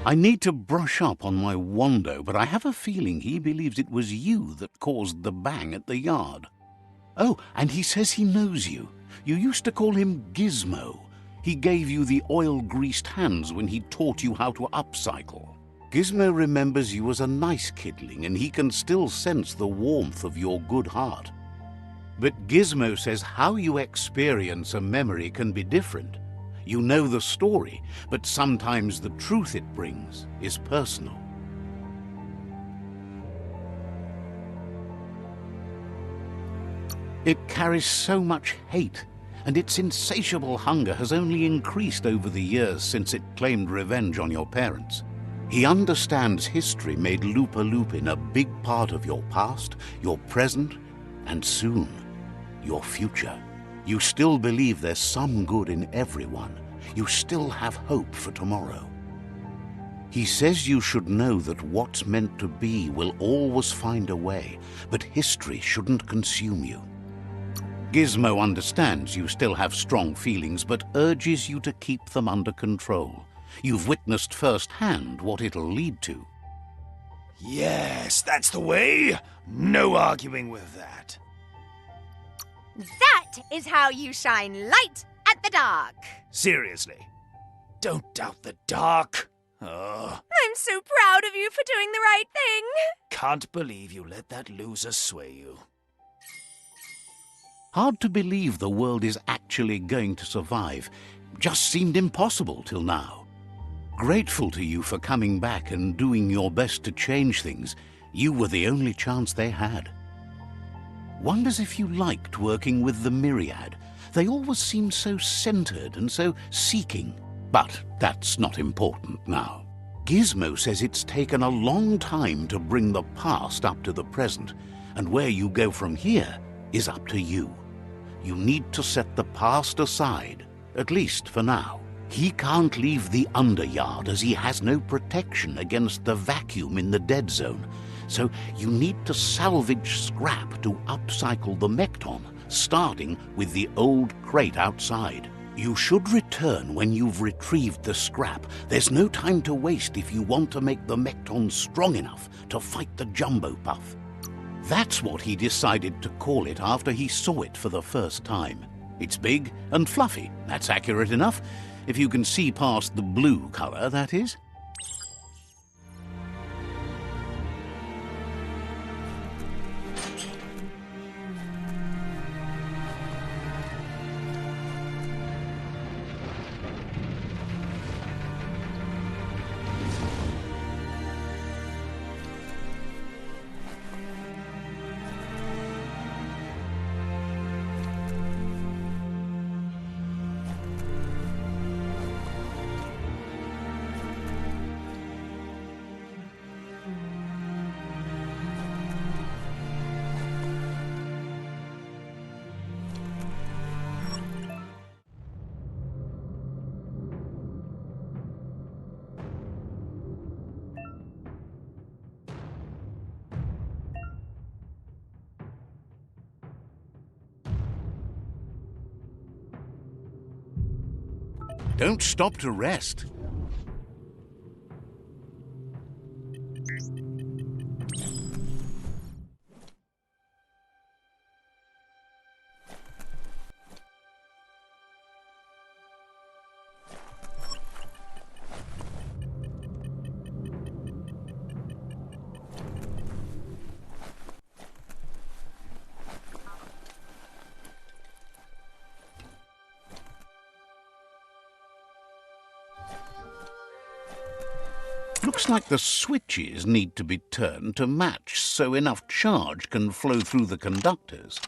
I need to brush up on my Wando, but I have a feeling he believes it was you that caused the bang at the yard. Oh, and he says he knows you. You used to call him Gizmo. He gave you the oil-greased hands when he taught you how to upcycle. Gizmo remembers you as a nice kidling, and he can still sense the warmth of your good heart. But Gizmo says how you experience a memory can be different. You know the story, but sometimes the truth it brings is personal. It carries so much hate, and its insatiable hunger has only increased over the years since it claimed revenge on your parents. He understands history made Lupa Lupin a big part of your past, your present, and soon, your future. You still believe there's some good in everyone. You still have hope for tomorrow. He says you should know that what's meant to be will always find a way, but history shouldn't consume you. Gizmo understands you still have strong feelings, but urges you to keep them under control. You've witnessed firsthand what it'll lead to. Yes, that's the way. No arguing with that. That is how you shine light at the dark. Seriously, don't doubt the dark. I'm so proud of you for doing the right thing. Can't believe you let that loser sway you. Hard to believe the world is actually going to survive. Just seemed impossible till now. Grateful to you for coming back and doing your best to change things. You were the only chance they had. Wonders if you liked working with the Myriad. They always seemed so centered and so seeking. But that's not important now. Gizmo says it's taken a long time to bring the past up to the present, and where you go from here is up to you. You need to set the past aside, at least for now. He can't leave the Underyard as he has no protection against the vacuum in the dead zone. So you need to salvage scrap to upcycle the Mekton, starting with the old crate outside. You should return when you've retrieved the scrap. There's no time to waste if you want to make the Mekton strong enough to fight the Jumbo Puff. That's what he decided to call it after he saw it for the first time. It's big and fluffy. That's accurate enough. If you can see past the blue color, that is. Don't stop to rest. Looks like the switches need to be turned to match so enough charge can flow through the conductors.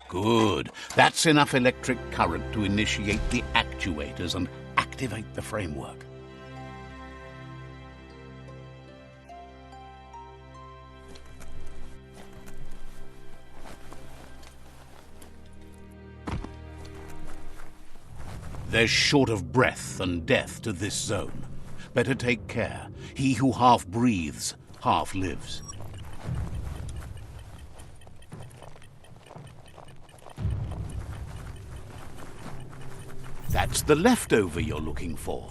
Good. That's enough electric current to initiate the actuators and activate the framework. There's short of breath and death to this zone. Better take care. He who half breathes, half lives. That's the leftover you're looking for.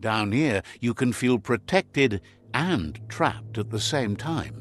Down here, you can feel protected and trapped at the same time.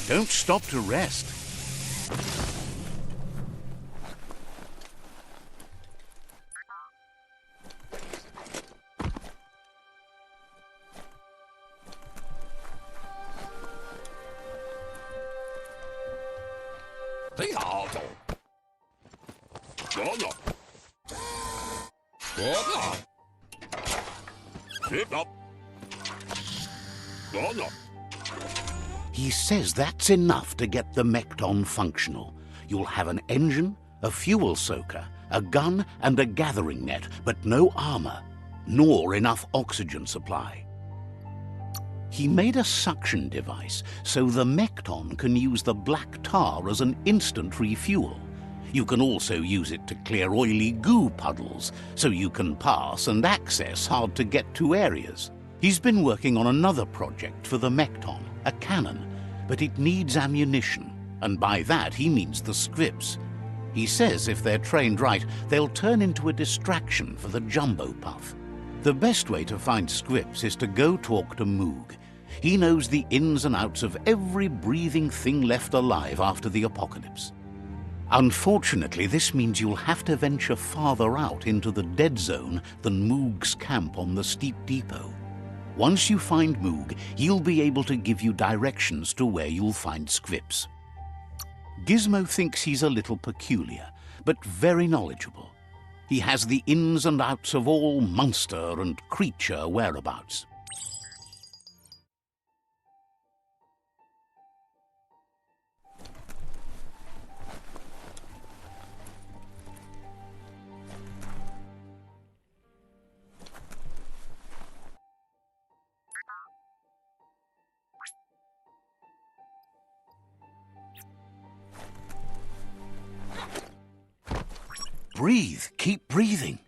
Don't stop to rest. He says that's enough to get the Mekton functional. You'll have an engine, a fuel soaker, a gun, and a gathering net, but no armor, nor enough oxygen supply. He made a suction device so the Mekton can use the black tar as an instant refuel. You can also use it to clear oily goo puddles, so you can pass and access hard-to-get-to areas. He's been working on another project for the Mekton, a cannon, but it needs ammunition, and by that he means the scripts. He says if they're trained right, they'll turn into a distraction for the Jumbo Puff. The best way to find scripts is to go talk to Moog. He knows the ins and outs of every breathing thing left alive after the apocalypse. Unfortunately, this means you'll have to venture farther out into the dead zone than Moog's camp on the Steep Depot. Once you find Moog, he'll be able to give you directions to where you'll find scripts. Gizmo thinks he's a little peculiar, but very knowledgeable. He has the ins and outs of all monster and creature whereabouts. Breathe. Keep breathing.